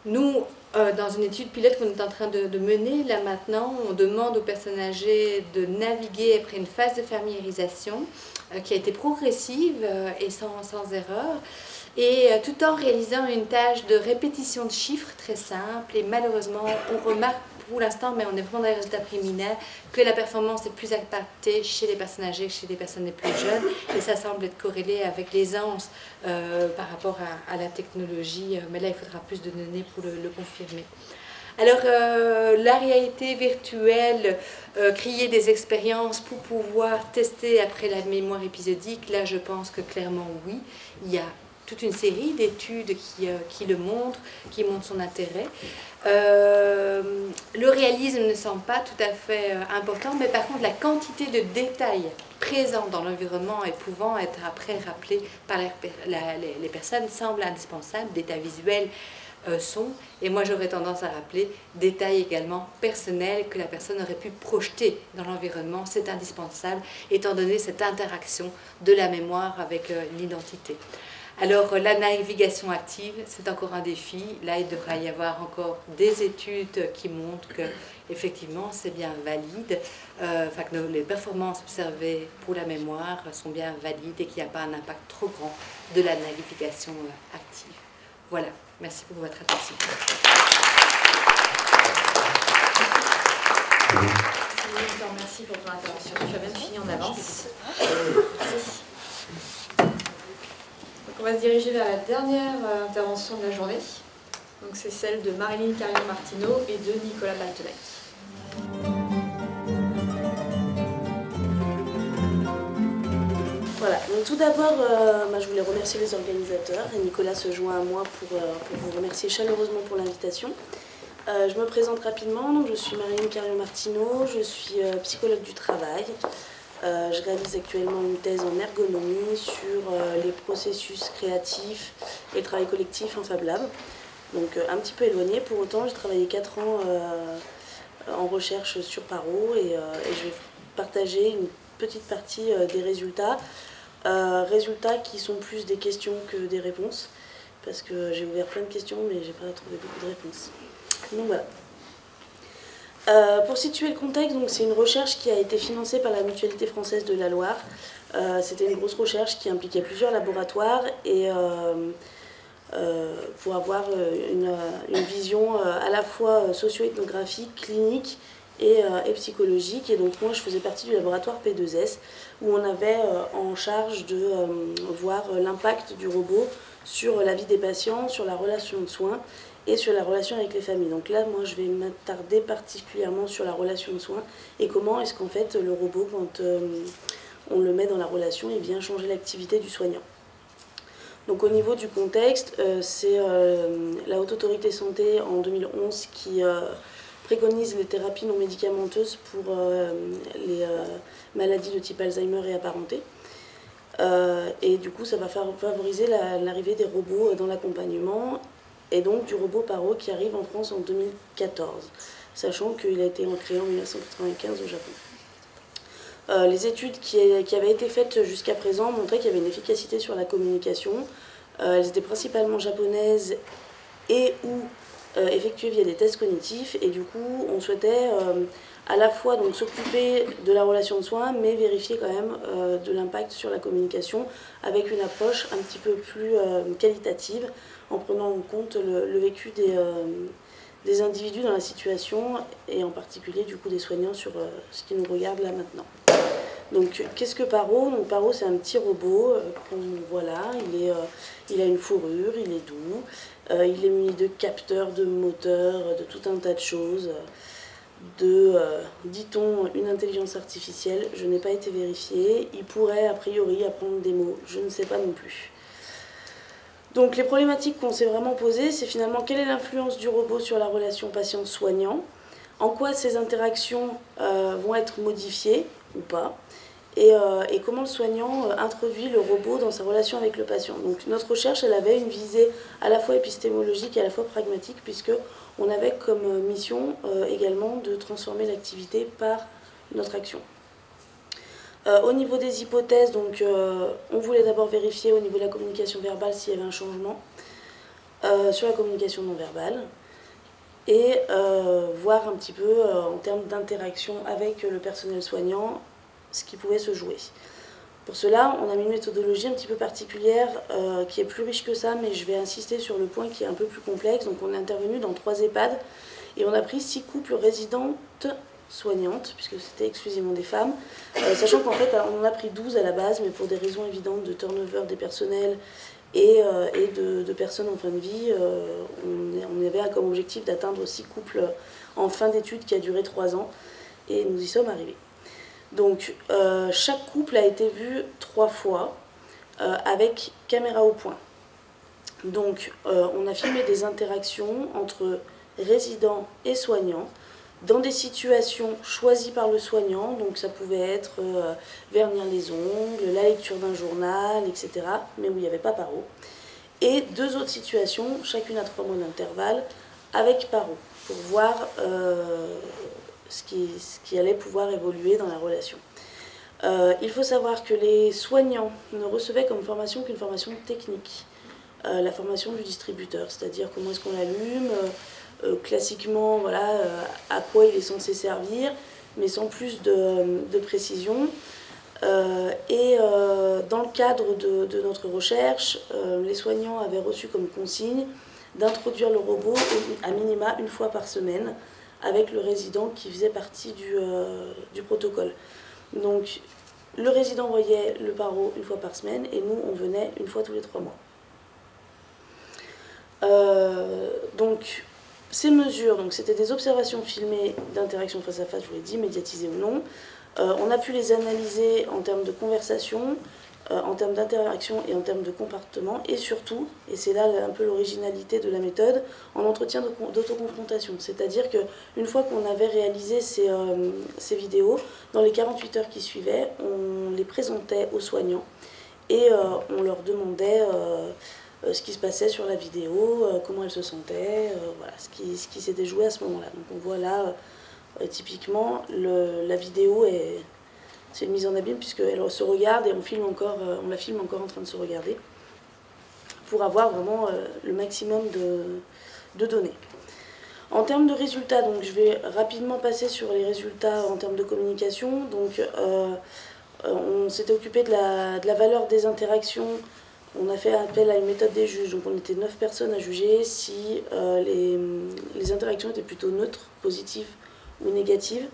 Nous, dans une étude pilote qu'on est en train de mener, là maintenant, on demande aux personnes âgées de naviguer après une phase de familiarisation qui a été progressive et sans erreur, et tout en réalisant une tâche de répétition de chiffres très simple. Et malheureusement, on remarque pour l'instant, mais on est vraiment dans les résultats préliminaires, que la performance est plus impactée chez les personnes âgées que chez les personnes les plus jeunes, et ça semble être corrélé avec l'aisance par rapport à la technologie, mais là il faudra plus de données pour le confirmer. Alors, la réalité virtuelle, créer des expériences pour pouvoir tester après la mémoire épisodique, là je pense que clairement oui, il y a toute une série d'études qui le montrent, qui montrent son intérêt. Le réalisme ne semble pas tout à fait important, mais par contre la quantité de détails présents dans l'environnement et pouvant être après rappelés par les personnes semble indispensable. Détails visuels sont, et moi j'aurais tendance à rappeler, détails également personnels que la personne aurait pu projeter dans l'environnement. C'est indispensable étant donné cette interaction de la mémoire avec l'identité. Alors la navigation active, c'est encore un défi. Là, il devra y avoir encore des études qui montrent que effectivement c'est bien valide, que les performances observées pour la mémoire sont bien valides et qu'il n'y a pas un impact trop grand de la navigation active. Voilà, merci pour votre attention. Merci pour ton intervention. Tu as même fini en avance. On va se diriger vers la dernière intervention de la journée. Donc c'est celle de Marilyn Carrion-Martineau et de Nicolas Baltenay. Voilà, donc tout d'abord, je voulais remercier les organisateurs et Nicolas se joint à moi pour vous remercier chaleureusement pour l'invitation. Je me présente rapidement, donc je suis Marilyn Carrion-Martineau, je suis psychologue du travail. Je réalise actuellement une thèse en ergonomie sur les processus créatifs et le travail collectif en Fab Lab. Donc un petit peu éloigné, pour autant j'ai travaillé 4 ans en recherche sur Paro et je vais partager une petite partie des résultats. Résultats qui sont plus des questions que des réponses, parce que j'ai ouvert plein de questions mais j'ai pas trouvé beaucoup de réponses. Donc voilà. Pour situer le contexte, c'est une recherche qui a été financée par la Mutualité française de la Loire. C'était une grosse recherche qui impliquait plusieurs laboratoires et pour avoir une vision à la fois socio-ethnographique, clinique et psychologique. Et donc moi je faisais partie du laboratoire P2S où on avait en charge de voir l'impact du robot sur la vie des patients, sur la relation de soins et sur la relation avec les familles. Donc là, moi, je vais m'attarder particulièrement sur la relation de soins et comment est-ce qu'en fait, le robot, quand on le met dans la relation, il vient changer l'activité du soignant. Donc au niveau du contexte, c'est la Haute Autorité Santé en 2011 qui préconise les thérapies non médicamenteuses pour les maladies de type Alzheimer et apparentées. Et du coup, ça va favoriser l'arrivée des robots dans l'accompagnement, et donc du robot Paro qui arrive en France en 2014, sachant qu'il a été créé en 1995 au Japon. Les études qui avaient été faites jusqu'à présent montraient qu'il y avait une efficacité sur la communication. Elles étaient principalement japonaises et ou effectués via des tests cognitifs, et du coup on souhaitait à la fois donc s'occuper de la relation de soins, mais vérifier quand même de l'impact sur la communication avec une approche un petit peu plus qualitative, en prenant en compte le vécu des individus dans la situation, et en particulier du coup des soignants sur ce qui nous regarde là maintenant. Donc qu'est-ce que Paro? Donc Paro, c'est un petit robot qu'on voit là, il a une fourrure, il est doux, il est muni de capteurs, de moteurs, de tout un tas de choses, dit-on, une intelligence artificielle. Je n'ai pas été vérifiée, il pourrait a priori apprendre des mots, je ne sais pas non plus. Donc les problématiques qu'on s'est vraiment posées, c'est finalement quelle est l'influence du robot sur la relation patient-soignant, en quoi ces interactions vont être modifiées ou pas, et comment le soignant introduit le robot dans sa relation avec le patient. Donc notre recherche, elle avait une visée à la fois épistémologique et à la fois pragmatique, puisqu'on avait comme mission également de transformer l'activité par notre action. Au niveau des hypothèses, donc, on voulait d'abord vérifier au niveau de la communication verbale s'il y avait un changement sur la communication non verbale, et voir un petit peu en termes d'interaction avec le personnel soignant ce qui pouvait se jouer. Pour cela, on a mis une méthodologie un petit peu particulière qui est plus riche que ça, mais je vais insister sur le point qui est un peu plus complexe. Donc on est intervenu dans 3 EHPAD et on a pris 6 couples résidentes soignantes, puisque c'était exclusivement des femmes, sachant qu'en fait on en a pris 12 à la base, mais pour des raisons évidentes de turnover des personnels et de personnes en fin de vie, on avait comme objectif d'atteindre 6 couples en fin d'études qui a duré 3 ans, et nous y sommes arrivés. Donc chaque couple a été vu 3 fois avec caméra au point. Donc on a filmé des interactions entre résidents et soignants dans des situations choisies par le soignant, donc ça pouvait être vernir les ongles, la lecture d'un journal, etc., mais où il n'y avait pas Paro. Et 2 autres situations, chacune à 3 mois d'intervalle, avec Paro, pour voir ce qui allait pouvoir évoluer dans la relation. Il faut savoir que les soignants ne recevaient comme formation qu'une formation technique, la formation du distributeur, c'est-à-dire comment est-ce qu'on l'allume, classiquement, voilà, à quoi il est censé servir, mais sans plus de précision. Et dans le cadre de notre recherche, les soignants avaient reçu comme consigne d'introduire le robot à minima 1 fois par semaine avec le résident qui faisait partie du protocole. Donc le résident voyait le Paro 1 fois par semaine et nous on venait 1 fois tous les 3 mois. Donc ces mesures, c'était des observations filmées d'interaction face à face, je vous l'ai dit, médiatisées ou non. On a pu les analyser en termes de conversation, en termes d'interaction et en termes de comportement, et surtout, et c'est là un peu l'originalité de la méthode, en entretien d'autoconfrontation. C'est-à-dire qu'une fois qu'on avait réalisé ces vidéos, dans les 48 heures qui suivaient, on les présentait aux soignants et on leur demandait ce qui se passait sur la vidéo, comment elles se sentaient, voilà, ce qui s'était joué à ce moment-là. Donc on voit là, typiquement, la vidéo c'est une mise en abîme puisqu'elle se regarde et on la filme encore en train de se regarder pour avoir vraiment le maximum de données. En termes de résultats, donc je vais rapidement passer sur les résultats en termes de communication. Donc on s'était occupé de la valeur des interactions. On a fait appel à une méthode des juges, donc on était 9 personnes à juger si les interactions étaient plutôt neutres, positives ou négatives.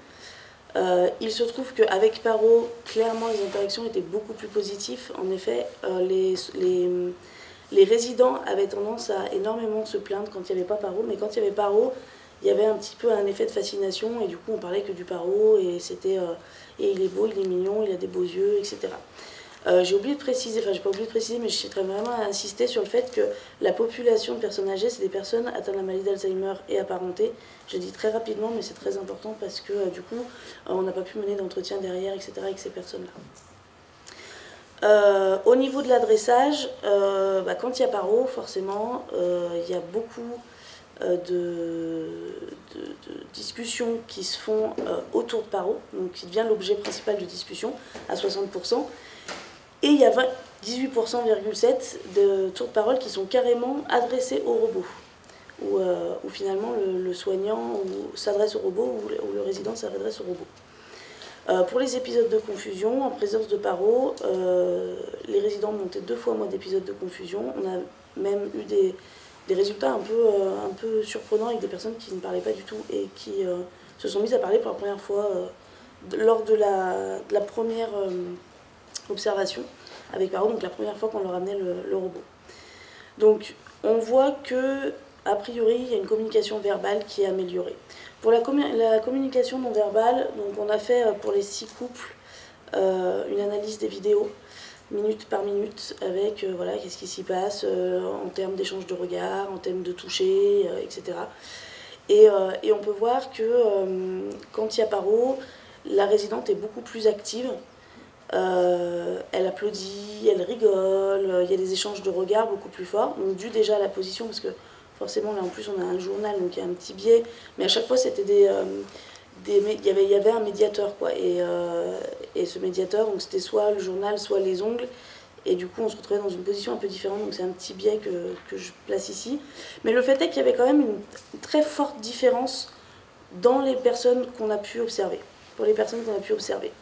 Il se trouve qu'avec Paro, clairement les interactions étaient beaucoup plus positives. En effet, les résidents avaient tendance à énormément se plaindre quand il n'y avait pas Paro, mais quand il y avait Paro, il y avait un petit peu un effet de fascination, et du coup on parlait que du Paro, et c'était et il est beau, il est mignon, il a des beaux yeux, etc. J'ai oublié de préciser, enfin j'ai pas oublié de préciser, mais je tiendrais vraiment à insister sur le fait que la population de personnes âgées, c'est des personnes atteintes de la maladie d'Alzheimer et apparentées. Je dis très rapidement, mais c'est très important parce que du coup, on n'a pas pu mener d'entretien derrière, etc. avec ces personnes-là. Au niveau de l'adressage, quand il y a Paro, forcément, il y a beaucoup de discussions qui se font autour de Paro, donc qui devient l'objet principal de discussion à 60%. Et il y a 18,7% de tours de parole qui sont carrément adressés au robot. où finalement le soignant s'adresse au robot ou le résident s'adresse au robot. Pour les épisodes de confusion, en présence de paro, les résidents montaient 2 fois moins d'épisodes de confusion. On a même eu des résultats un peu surprenants avec des personnes qui ne parlaient pas du tout et qui se sont mises à parler pour la première fois lors de la première observation avec paro, donc la première fois qu'on leur amenait le robot. Donc on voit que, a priori, il y a une communication verbale qui est améliorée. Pour la communication non verbale, donc on a fait pour les 6 couples une analyse des vidéos minute par minute avec voilà, qu'est-ce qui s'y passe en termes d'échange de regards, en termes de toucher, etc. Et on peut voir que quand il y a paro, la résidente est beaucoup plus active. Elle applaudit, elle rigole, il y a des échanges de regards beaucoup plus forts, donc dû déjà à la position, parce que forcément là en plus on a un journal, donc il y a un petit biais, mais à chaque fois c'était il y avait un médiateur, quoi, et ce médiateur, donc c'était soit le journal, soit les ongles, et du coup on se retrouvait dans une position un peu différente, donc c'est un petit biais que je place ici. Mais le fait est qu'il y avait quand même une très forte différence dans les personnes qu'on a pu observer, pour les personnes qu'on a pu observer.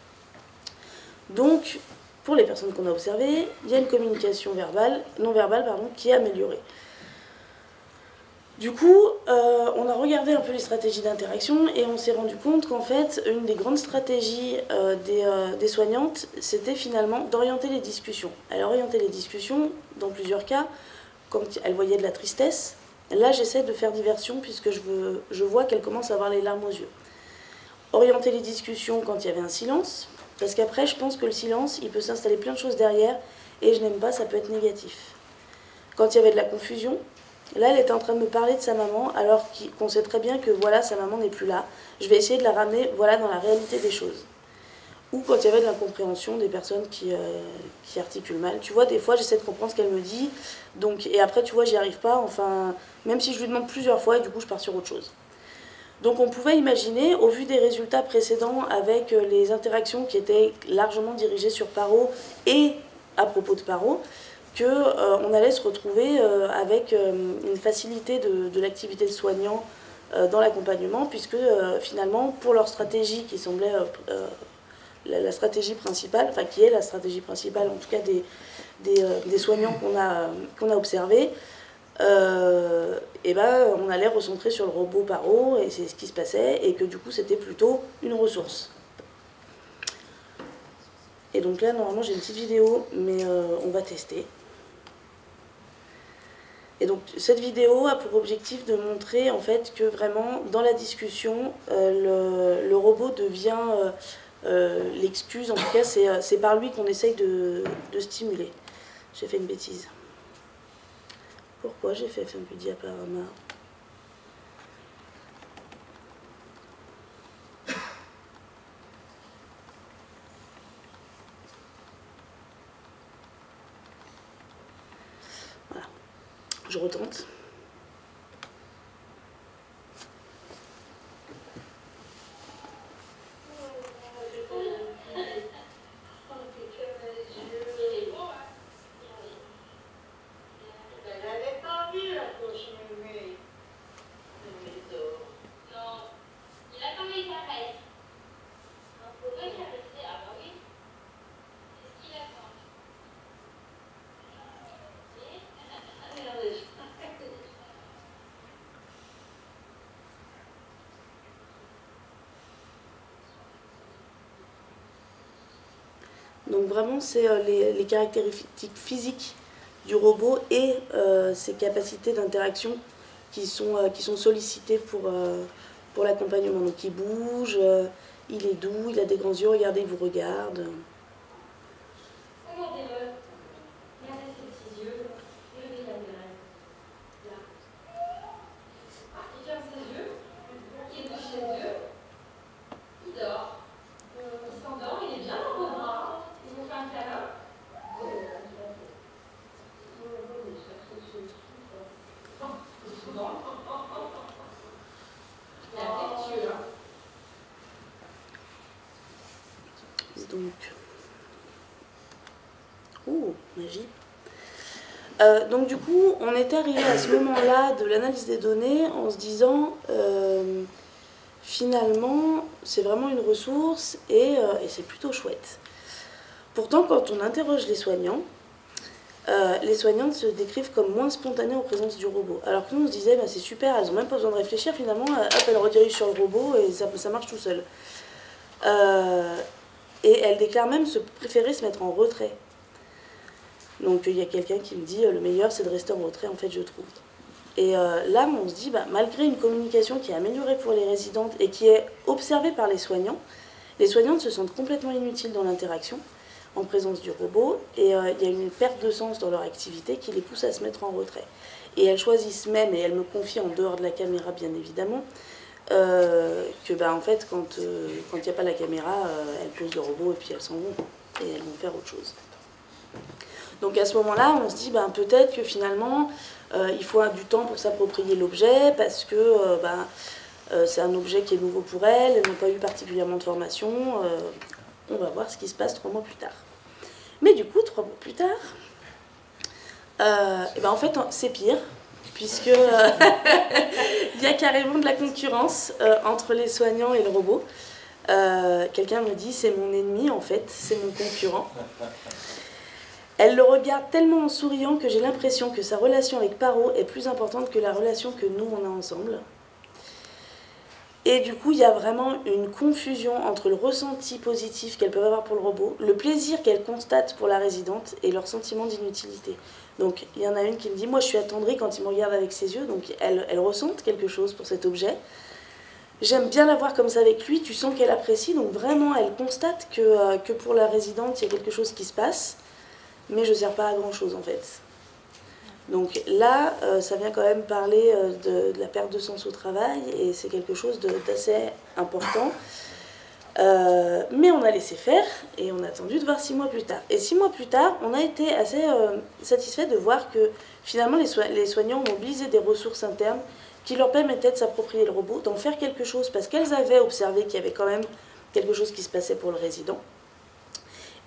Donc, pour les personnes qu'on a observées, il y a une communication non verbale qui est améliorée. Du coup, on a regardé un peu les stratégies d'interaction et on s'est rendu compte qu'en fait, une des grandes stratégies des soignantes, c'était finalement d'orienter les discussions. Elle orientait les discussions, dans plusieurs cas, quand elle voyait de la tristesse. Là, j'essaie de faire diversion puisque je vois qu'elle commence à avoir les larmes aux yeux. Orienter les discussions quand il y avait un silence, parce qu'après, je pense que le silence, il peut s'installer plein de choses derrière, et je n'aime pas, ça peut être négatif. Quand il y avait de la confusion, là, elle était en train de me parler de sa maman, alors qu'on sait très bien que voilà, sa maman n'est plus là. Je vais essayer de la ramener voilà, dans la réalité des choses. Ou quand il y avait de l'incompréhension, des personnes qui articulent mal. Tu vois, des fois, j'essaie de comprendre ce qu'elle me dit, donc, et après, tu vois, j'y arrive pas, enfin, même si je lui demande plusieurs fois, et du coup, je pars sur autre chose. Donc on pouvait imaginer, au vu des résultats précédents avec les interactions qui étaient largement dirigées sur paro et à propos de paro, qu'on allait se retrouver avec une facilité de l'activité de soignant dans l'accompagnement, puisque finalement, pour leur stratégie qui semblait la stratégie principale, enfin qui est la stratégie principale en tout cas des soignants qu'on a observés, et ben, on allait recentrer sur le robot paro, et c'est ce qui se passait, et que du coup c'était plutôt une ressource. Et donc là, normalement, j'ai une petite vidéo, mais on va tester. Et donc cette vidéo a pour objectif de montrer en fait que vraiment, dans la discussion, le robot devient l'excuse, en tout cas c'est par lui qu'on essaye de stimuler. J'ai fait une bêtise. Pourquoi j'ai fait un diaporama ? Voilà. Je retente. Donc vraiment, c'est les caractéristiques physiques du robot et ses capacités d'interaction qui sont sollicitées pour l'accompagnement. Donc il bouge, il est doux, il a des grands yeux, regardez, il vous regarde. Regardez-le, regardez ses petits yeux, levez la oreille. Là. Il ferme ses yeux, il bouge ses yeux, il dort. Il s'endort, il est bien dans vos bras. Il vous fait un câlin. Il est affectueux, hein. Donc, oh, magie. Donc du coup, on était arrivé à ce moment-là de l'analyse des données en se disant, finalement, c'est vraiment une ressource et c'est plutôt chouette. Pourtant, quand on interroge les soignantes se décrivent comme moins spontanées en présence du robot. Alors que nous, on se disait, bah, c'est super, elles n'ont même pas besoin de réfléchir, finalement, hop, elles redirigent sur le robot et ça marche tout seul. Et elles déclarent même préférer se mettre en retrait. Donc il y a quelqu'un qui me dit, le meilleur c'est de rester en retrait, en fait, je trouve. Et là, on se dit, bah, malgré une communication qui est améliorée pour les résidentes et qui est observée par les soignantes se sentent complètement inutiles dans l'interaction en présence du robot, et il y a une perte de sens dans leur activité qui les pousse à se mettre en retrait. Et elles choisissent même, et elles me confient en dehors de la caméra bien évidemment, que bah, en fait quand il n'y a pas la caméra, elles posent le robot et puis elles s'en vont, et elles vont faire autre chose. Donc à ce moment-là, on se dit bah, peut-être que finalement, il faut du temps pour s'approprier l'objet, parce que c'est un objet qui est nouveau pour elles n'ont pas eu particulièrement de formation. On va voir ce qui se passe 3 mois plus tard. Mais du coup, 3 mois plus tard, et ben en fait, c'est pire, puisque il y a carrément de la concurrence entre les soignants et le robot. Quelqu'un me dit, c'est mon ennemi, en fait, c'est mon concurrent. Elle le regarde tellement en souriant que j'ai l'impression que sa relation avec Paro est plus importante que la relation que nous, on a ensemble. Et du coup, il y a vraiment une confusion entre le ressenti positif qu'elles peuvent avoir pour le robot, le plaisir qu'elles constatent pour la résidente et leur sentiment d'inutilité. Donc, il y en a une qui me dit, moi je suis attendrie quand il me regarde avec ses yeux, donc elle ressent quelque chose pour cet objet. J'aime bien la voir comme ça avec lui, tu sens qu'elle apprécie, donc vraiment elle constate que pour la résidente, il y a quelque chose qui se passe, mais je ne sers pas à grand chose en fait. Donc là, ça vient quand même parler de la perte de sens au travail, et c'est quelque chose d'assez important. Mais on a laissé faire, et on a attendu de voir 6 mois plus tard. Et 6 mois plus tard, on a été assez satisfait de voir que finalement les soignants ont mobilisé des ressources internes qui leur permettaient de s'approprier le robot, d'en faire quelque chose, parce qu'elles avaient observé qu'il y avait quand même quelque chose qui se passait pour le résident.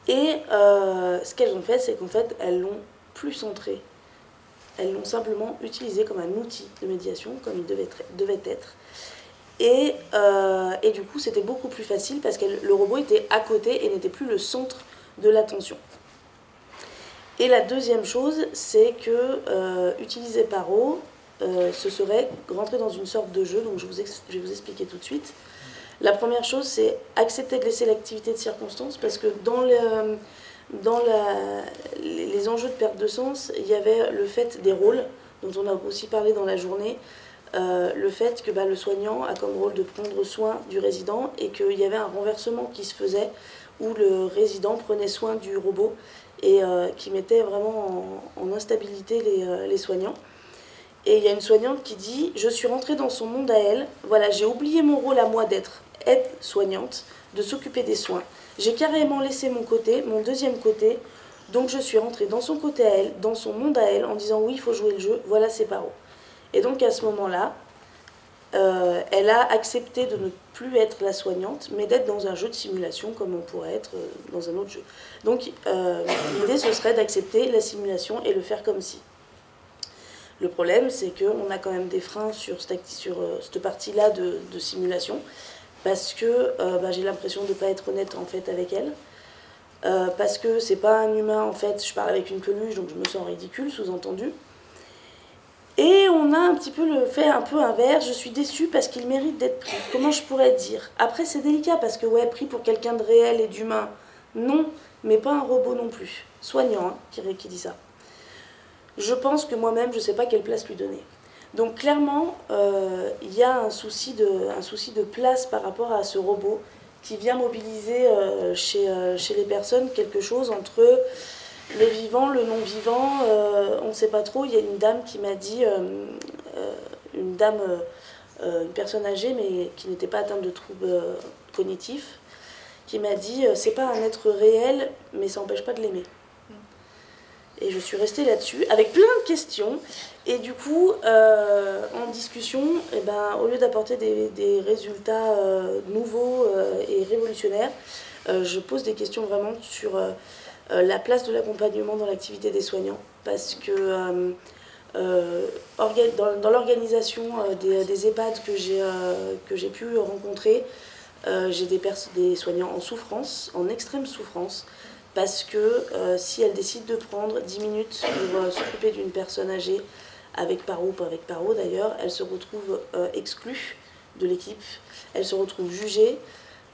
Et ce qu'elles ont fait, c'est qu'en fait, elles l'ont plus centré. Elles l'ont simplement utilisé comme un outil de médiation, comme il devait être. Et du coup, c'était beaucoup plus facile parce que le robot était à côté et n'était plus le centre de l'attention. Et la deuxième chose, c'est que utiliser Paro, ce serait rentrer dans une sorte de jeu, donc je vais vous expliquer tout de suite. La première chose, c'est accepter de laisser l'activité de circonstance, parce que dans les enjeux de perte de sens, il y avait le fait des rôles, dont on a aussi parlé dans la journée, le fait que le soignant a comme rôle de prendre soin du résident, et qu'il y avait un renversement qui se faisait, où le résident prenait soin du robot, et qui mettait vraiment en instabilité les soignants. Et il y a une soignante qui dit « Je suis rentrée dans son monde à elle, voilà, j'ai oublié mon rôle à moi d'être aide-soignante, de s'occuper des soins. J'ai carrément laissé mon deuxième côté, donc je suis rentrée dans son côté à elle, dans son monde à elle, en disant oui, il faut jouer le jeu, voilà ses Paro. » Et donc à ce moment-là, elle a accepté de ne plus être la soignante, mais d'être dans un jeu de simulation comme on pourrait être dans un autre jeu. Donc l'idée, ce serait d'accepter la simulation et le faire comme si. Le problème, c'est qu'on a quand même des freins sur cette partie-là de simulation, parce que j'ai l'impression de ne pas être honnête en fait avec elle, parce que c'est pas un humain en fait, je parle avec une peluche, donc je me sens ridicule, sous-entendu. Et on a un petit peu le fait un peu inverse, je suis déçue parce qu'il mérite d'être pris. Comment je pourrais dire? Après c'est délicat, parce que ouais, pris pour quelqu'un de réel et d'humain, non, mais pas un robot non plus. Soignant, hein, qui dit ça. Je pense que moi-même, je ne sais pas quelle place lui donner. Donc clairement, il y a un souci de place par rapport à ce robot qui vient mobiliser chez les personnes quelque chose entre le vivant, le non-vivant, on ne sait pas trop. Il y a une dame qui m'a dit, une personne âgée mais qui n'était pas atteinte de troubles cognitifs, qui m'a dit c'est pas un être réel mais ça n'empêche pas de l'aimer. Et je suis restée là-dessus, avec plein de questions. Et du coup, en discussion, au lieu d'apporter des résultats nouveaux et révolutionnaires, je pose des questions vraiment sur la place de l'accompagnement dans l'activité des soignants, parce que dans l'organisation des EHPAD que j'ai pu rencontrer, j'ai des soignants en souffrance, en extrême souffrance, parce que si elles décident de prendre 10 minutes pour s'occuper d'une personne âgée, avec paro ou pas avec paro d'ailleurs, elles se retrouvent exclues de l'équipe, elles se retrouvent jugées,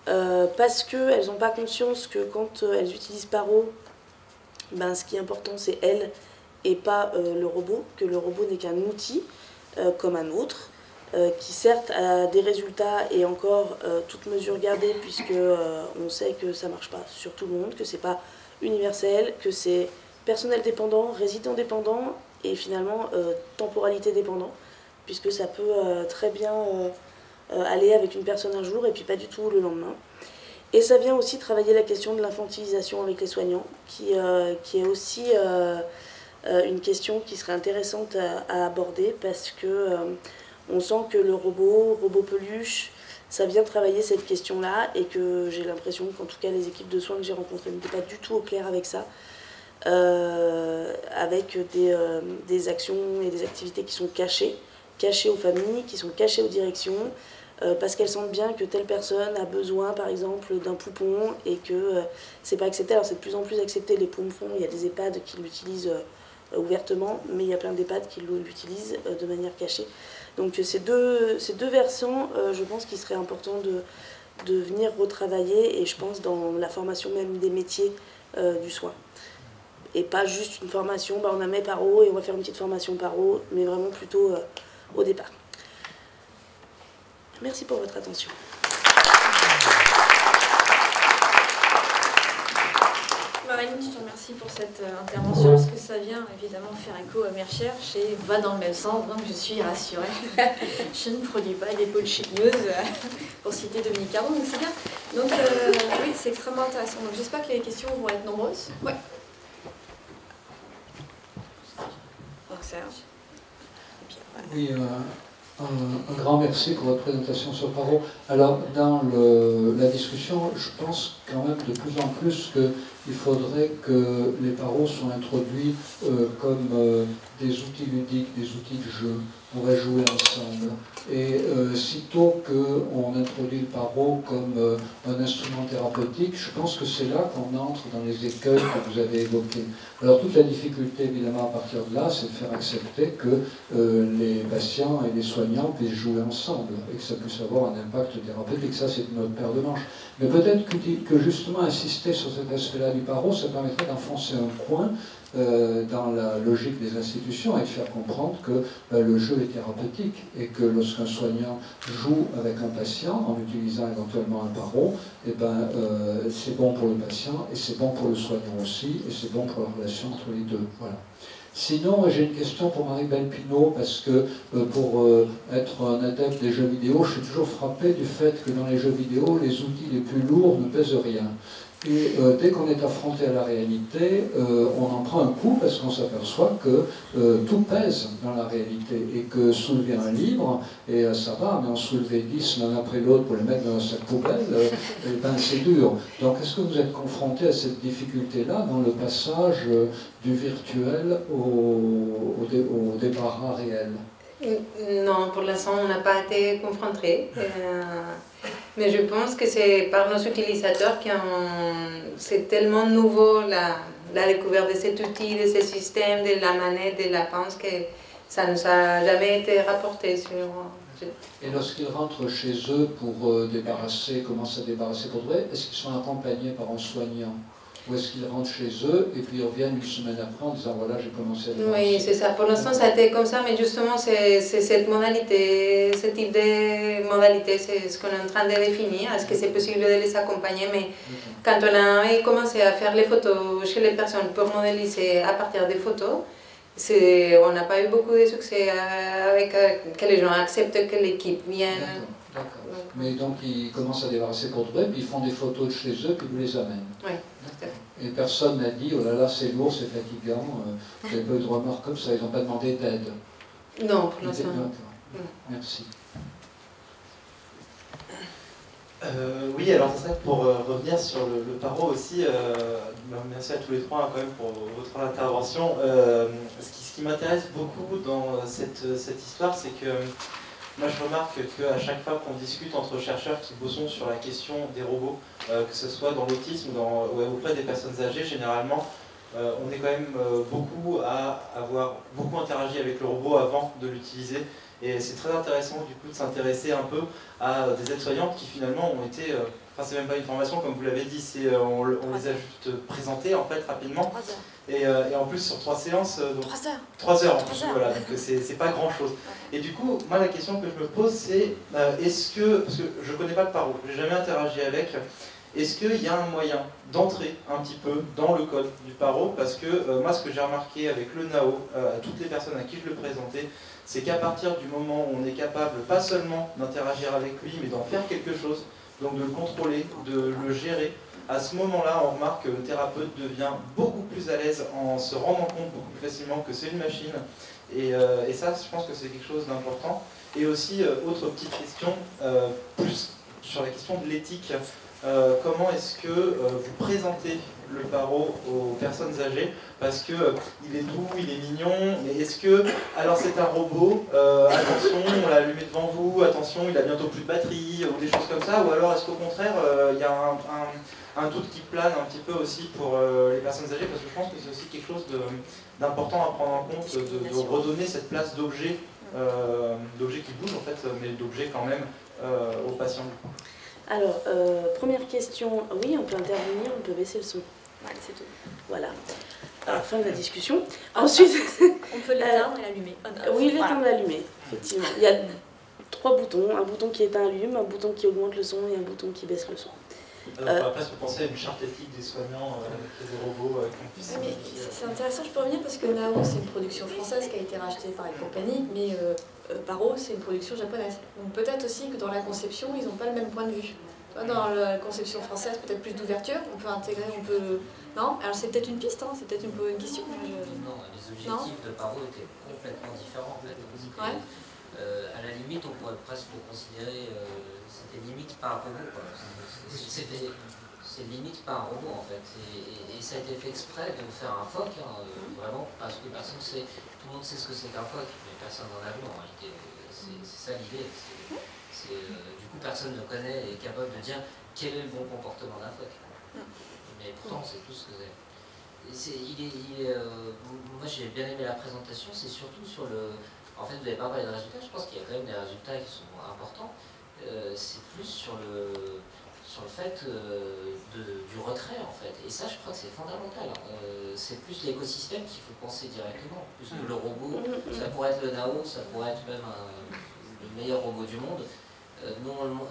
parce qu'elles n'ont pas conscience que quand elles utilisent paro, ben, ce qui est important c'est elles et pas le robot, que le robot n'est qu'un outil comme un autre, qui certes a des résultats et encore toutes mesures gardées, puisque on sait que ça ne marche pas sur tout le monde, que c'est pas universel, que c'est personnel dépendant, résident dépendant et finalement temporalité dépendant, puisque ça peut très bien aller avec une personne un jour et puis pas du tout le lendemain. Et ça vient aussi travailler la question de l'infantilisation avec les soignants, qui est aussi une question qui serait intéressante à aborder, parce que on sent que le robot peluche, ça vient travailler cette question-là, et que j'ai l'impression qu'en tout cas les équipes de soins que j'ai rencontrées n'étaient pas du tout au clair avec ça, avec des actions et des activités qui sont cachées aux familles, qui sont cachées aux directions, parce qu'elles sentent bien que telle personne a besoin par exemple d'un poupon et que c'est pas accepté. Alors c'est de plus en plus accepté les poupons, il y a des EHPAD qui l'utilisent ouvertement, mais il y a plein d'EHPAD qui l'utilisent de manière cachée. Donc ces deux versants, je pense qu'il serait important de venir retravailler, et je pense dans la formation même des métiers du soin. Et pas juste une formation, bah on a mis paro et on va faire une petite formation paro, mais vraiment plutôt au départ. Merci pour votre attention. Marine, je te remercie pour cette intervention, parce que ça vient évidemment faire écho à mes recherches et va dans le même sens, donc je suis rassurée. Je ne produis pas des bullshit news, pour citer Dominique Caron, donc c'est bien. Donc oui, c'est extrêmement intéressant. Donc j'espère que les questions vont être nombreuses. Ouais. Donc Serge. Et puis, oui, un grand merci pour votre présentation sur paro. Alors, dans la discussion, je pense quand même de plus en plus qu'il faudrait que les paros soient introduits comme des outils ludiques, des outils de jeu. On va jouer ensemble. Et sitôt qu'on introduit le paro comme un instrument thérapeutique, je pense que c'est là qu'on entre dans les écueils que vous avez évoqués. Alors toute la difficulté, évidemment, à partir de là, c'est de faire accepter que les patients et les soignants puissent jouer ensemble et que ça puisse avoir un impact thérapeutique. Ça, c'est notre paire de manches. Mais peut-être que justement insister sur cet aspect-là du paro, ça permettrait d'enfoncer un coin dans la logique des institutions et de faire comprendre que le jeu est thérapeutique et que lorsqu'un soignant joue avec un patient en utilisant éventuellement un paro, eh ben, c'est bon pour le patient et c'est bon pour le soignant aussi et c'est bon pour la relation entre les deux. Voilà. Sinon, j'ai une question pour Marie-Belle Pinault, parce que pour être un adepte des jeux vidéo, je suis toujours frappé du fait que dans les jeux vidéo, les outils les plus lourds ne pèsent rien. Et dès qu'on est affronté à la réalité, on en prend un coup parce qu'on s'aperçoit que tout pèse dans la réalité et que soulever un livre, et ça va, mais en soulever 10 l'un après l'autre pour les mettre dans un sac poubelle, ben c'est dur. Donc est-ce que vous êtes confronté à cette difficulté-là dans le passage du virtuel au débarras réel? Non, pour l'instant, on n'a pas été confrontés. Mais je pense que c'est par nos utilisateurs que c'est tellement nouveau la découverte de cet outil, de ce système, de la manette, de la pince, que ça ne nous a jamais été rapporté sur... Et lorsqu'ils rentrent chez eux pour commencer à débarrasser pour de vrai, est-ce qu'ils sont accompagnés par un soignant? Ou est-ce qu'ils rentrent chez eux et puis ils reviennent une semaine après en disant voilà, j'ai commencé à débarrasser? Oui, c'est ça. Pour l'instant, ça a été comme ça, mais justement, c'est cette modalité, ce type de modalité, c'est ce qu'on est en train de définir. Est-ce que c'est possible de les accompagner? Mais quand on a commencé à faire les photos chez les personnes pour modéliser à partir des photos, on n'a pas eu beaucoup de succès avec que les gens acceptent que l'équipe vienne. D'accord. Mais donc ils commencent à débarrasser pour de vrai, puis ils font des photos de chez eux, puis ils vous les amènent. Oui, tout à fait. Et personne n'a dit, oh là là, c'est lourd, c'est fatigant, vous n'avez pas eu de remarques comme ça, ils n'ont pas demandé d'aide. Non, pour l'instant. Merci. Oui, alors c'est vrai que pour revenir sur le paro aussi, merci à tous les trois quand même pour votre intervention. Ce qui m'intéresse beaucoup dans cette histoire, c'est que moi je remarque qu'à chaque fois qu'on discute entre chercheurs qui bossons sur la question des robots, que ce soit dans l'autisme ou auprès des personnes âgées, généralement, on est quand même beaucoup à avoir beaucoup interagi avec le robot avant de l'utiliser. Et c'est très intéressant du coup de s'intéresser un peu à des aides-soignantes qui finalement ont été, enfin c'est même pas une formation comme vous l'avez dit, on les a juste présentées en fait rapidement. 3 heures. Et en plus sur 3 séances, donc 3 heures. 3 heures en 3 plus, heures. voilà, donc c'est pas grand chose. Et du coup, moi la question que je me pose c'est, est-ce que, parce que je connais pas le paro, j'ai jamais interagi avec, est-ce qu'il y a un moyen d'entrer un petit peu dans le code du paro? Parce que moi ce que j'ai remarqué avec le NAO, à toutes les personnes à qui je le présentais, c'est qu'à partir du moment où on est capable, pas seulement d'interagir avec lui, mais d'en faire quelque chose, donc de le contrôler, de le gérer, à ce moment-là, on remarque que le thérapeute devient beaucoup plus à l'aise en se rendant compte beaucoup plus facilement que c'est une machine. Et ça, je pense que c'est quelque chose d'important. Et aussi, autre petite question, plus sur la question de l'éthique. Comment est-ce que vous présentez le paro aux personnes âgées? Parce que il est doux, il est mignon, mais est-ce que, alors c'est un robot, attention, on l'a allumé devant vous, attention, il a bientôt plus de batterie, ou des choses comme ça, ou alors est-ce qu'au contraire, il y a un doute qui plane un petit peu aussi pour les personnes âgées, parce que je pense que c'est aussi quelque chose d'important à prendre en compte, de redonner cette place d'objet, qui bouge en fait, mais d'objet quand même aux patients. Alors, première question, oui, on peut intervenir, on peut baisser le son. Ouais, c'est tout. Voilà, à la fin de la discussion. Ensuite, on peut l'éteindre et l'allumer. Oui, l'éteindre et l'allumer, effectivement. Il y a 3 boutons, un bouton qui éteint, allume, un bouton qui augmente le son et un bouton qui baisse le son. Alors, on va presque penser à une charte éthique des soignants, qui est des robots qu'on puisse... Oui, mais c'est intéressant, je peux revenir parce que Nao, c'est une production française qui a été rachetée par une compagnie, mais Paro, c'est une production japonaise. Donc peut-être aussi que dans la conception, ils n'ont pas le même point de vue. Dans la conception française, peut-être plus d'ouverture, on peut intégrer, on peut... Non? Alors c'est peut-être une piste, hein, c'est peut-être une question. Non, les objectifs de Paro étaient complètement différents en fait. Ouais. À la limite, on pourrait presque le considérer, c'était limite pas un robot, quoi. C'est limite pas un robot en fait. Et ça a été fait exprès de faire un phoque, hein, vraiment, parce que personne sait, tout le monde sait ce que c'est qu'un phoque, mais personne n'en a vu en réalité. C'est ça l'idée. Du coup, personne ne connaît et est capable de dire quel est le bon comportement d'un phoque. Mais pourtant, c'est tout ce que c'est. Moi, j'ai bien aimé la présentation, c'est surtout sur le... En fait, vous n'avez pas parlé de résultats, je pense qu'il y a quand même des résultats qui sont importants. C'est plus sur le fait du retrait, en fait. Et ça, je crois que c'est fondamental. C'est plus l'écosystème qu'il faut penser directement, plus que le robot. Ça pourrait être le NAO, ça pourrait être même le meilleur robot du monde.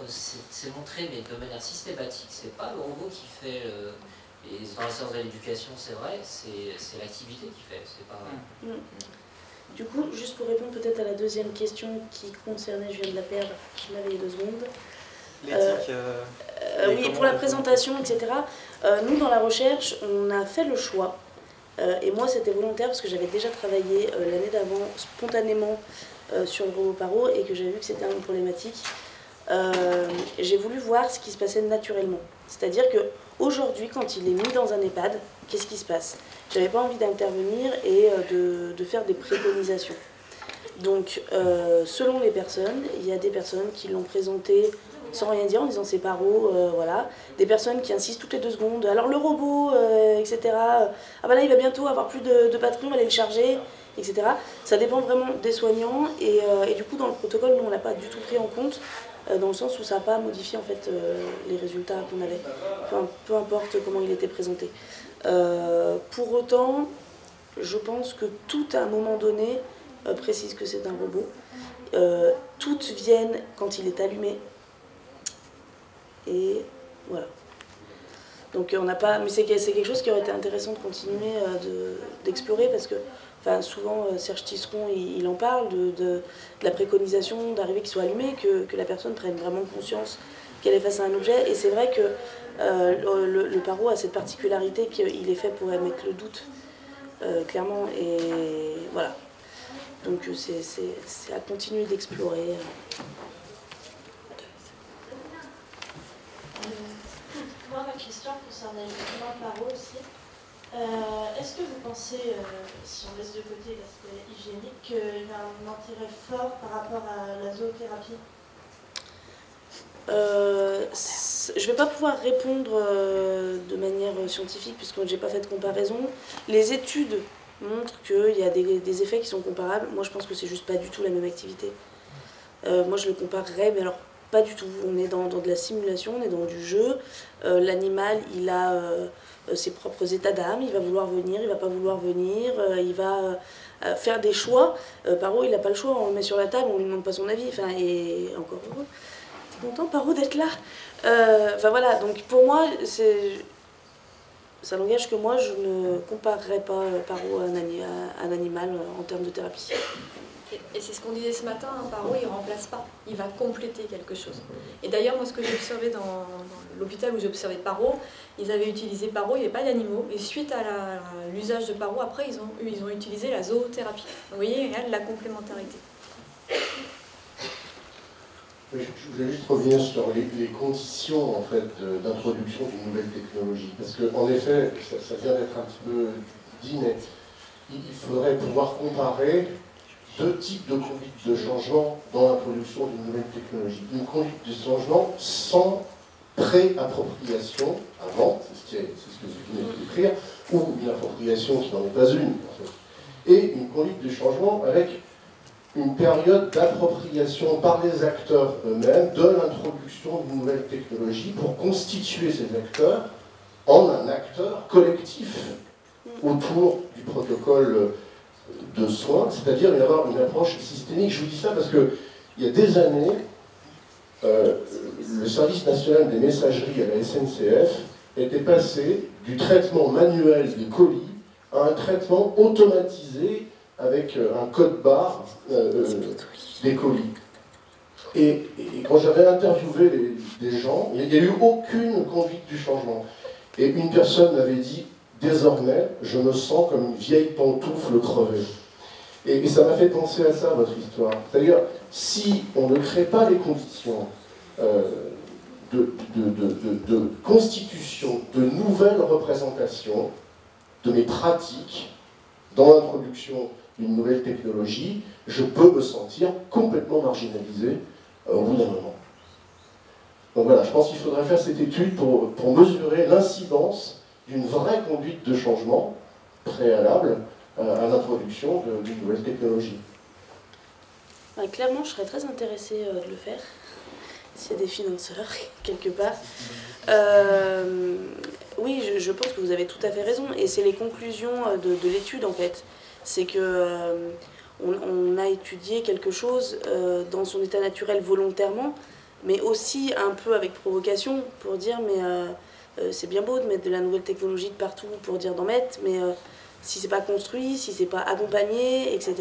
C'est montré, mais de manière systématique, c'est pas le robot qui fait... et dans la science de l'éducation, c'est vrai, c'est l'activité qui fait, c'est pas... Du coup, juste pour répondre peut-être à la deuxième question qui concernait, je viens de la perdre, je l'avais il y a 2 secondes. L'éthique... oui, pour la présentation, etc. Nous, dans la recherche, on a fait le choix, et moi c'était volontaire parce que j'avais déjà travaillé l'année d'avant spontanément sur le robot Paro et que j'avais vu que c'était une problématique. J'ai voulu voir ce qui se passait naturellement. C'est-à-dire qu'aujourd'hui, quand il est mis dans un EHPAD, qu'est-ce qui se passe? J'avais pas envie d'intervenir et de faire des préconisations. Donc, selon les personnes, il y a des personnes qui l'ont présenté sans rien dire en disant c'est Paro, voilà. Des personnes qui insistent toutes les 2 secondes, alors le robot, etc. Ah bah là il va bientôt avoir plus de batterie, on va aller le charger, etc. Ça dépend vraiment des soignants et du coup dans le protocole, nous on l'a pas du tout pris en compte. Dans le sens où ça n'a pas modifié en fait, les résultats qu'on avait, peu importe comment il était présenté. Pour autant, je pense que tout à un moment donné précise que c'est un robot. Toutes viennent quand il est allumé. Et voilà. Donc on n'a pas, mais c'est quelque chose qui aurait été intéressant de continuer d'explorer parce que enfin, souvent Serge Tisseron il en parle de la préconisation d'arriver qu'il soit allumé, que la personne prenne vraiment conscience qu'elle est face à un objet. Et c'est vrai que le Paro a cette particularité qu'il est fait pour émettre le doute, clairement. Et voilà. Donc c'est à continuer d'explorer. question concernait justement Paro aussi. Est-ce que vous pensez, si on laisse de côté l'aspect hygiénique, qu'il y a un intérêt fort par rapport à la zoothérapie? Je ne vais pas pouvoir répondre de manière scientifique puisque je n'ai pas fait de comparaison. Les études montrent qu'il y a des effets qui sont comparables. Moi, je pense que c'est juste pas du tout la même activité. Moi, je le comparerais, mais alors pas du tout. On est dans de la simulation, on est dans du jeu. L'animal, il a ses propres états d'âme. Il va vouloir venir, il va pas vouloir venir. Il va faire des choix. Paro, il n'a pas le choix. On le met sur la table, on lui demande pas son avis. Enfin, et encore heureux. T'es content, Paro, d'être là? Enfin voilà. Donc pour moi, ça n'engage que moi, je ne comparerais pas Paro à un animal en termes de thérapie. Et c'est ce qu'on disait ce matin, Paro, il ne remplace pas, il va compléter quelque chose. Et d'ailleurs, moi, ce que j'ai observé dans l'hôpital où j'ai observé Paro, ils avaient utilisé Paro, il n'y avait pas d'animaux, et suite à l'usage de Paro, après, ils ont utilisé la zoothérapie. Donc, vous voyez, il y a de la complémentarité. Je voulais juste revenir sur les conditions en fait, d'introduction d'une nouvelle technologie. Parce qu'en effet, ça vient d'être un petit peu dit, mais il faudrait pouvoir comparer deux types de conduites de changement dans l'introduction d'une nouvelle technologie. Une conduite de changement sans pré-appropriation avant, c'est ce que vous venez de décrire, ou une appropriation qui n'en est pas une, en fait. Et une conduite de changement avec une période d'appropriation par les acteurs eux-mêmes de l'introduction d'une nouvelle technologie pour constituer ces acteurs en un acteur collectif autour du protocole de soins, c'est-à-dire avoir une approche systémique. Je vous dis ça parce qu'il y a des années, le service national des messageries à la SNCF était passé du traitement manuel des colis à un traitement automatisé avec un code barre des colis. Et quand j'avais interviewé des gens, il n'y a eu aucune conduite du changement. Et une personne m'avait dit, désormais, je me sens comme une vieille pantoufle crevée. Et ça m'a fait penser à ça, votre histoire. C'est-à-dire, si on ne crée pas les conditions de constitution de nouvelles représentations de mes pratiques dans l'introduction d'une nouvelle technologie, je peux me sentir complètement marginalisé au bout d'un moment. Donc voilà, je pense qu'il faudrait faire cette étude pour mesurer l'incidence d'une vraie conduite de changement préalable à l'introduction d'une nouvelle technologie. Clairement, je serais très intéressée de le faire, s'il y a des financeurs, quelque part. Oui, je pense que vous avez tout à fait raison, et c'est les conclusions de l'étude, en fait. C'est que on a étudié quelque chose dans son état naturel volontairement, mais aussi un peu avec provocation, pour dire, mais c'est bien beau de mettre de la nouvelle technologie de partout, pour dire d'en mettre, mais si c'est pas construit, si c'est pas accompagné, etc.,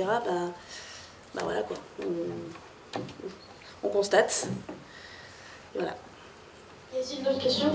bah voilà quoi. On constate. Et voilà. Y a-t-il d'autres questions?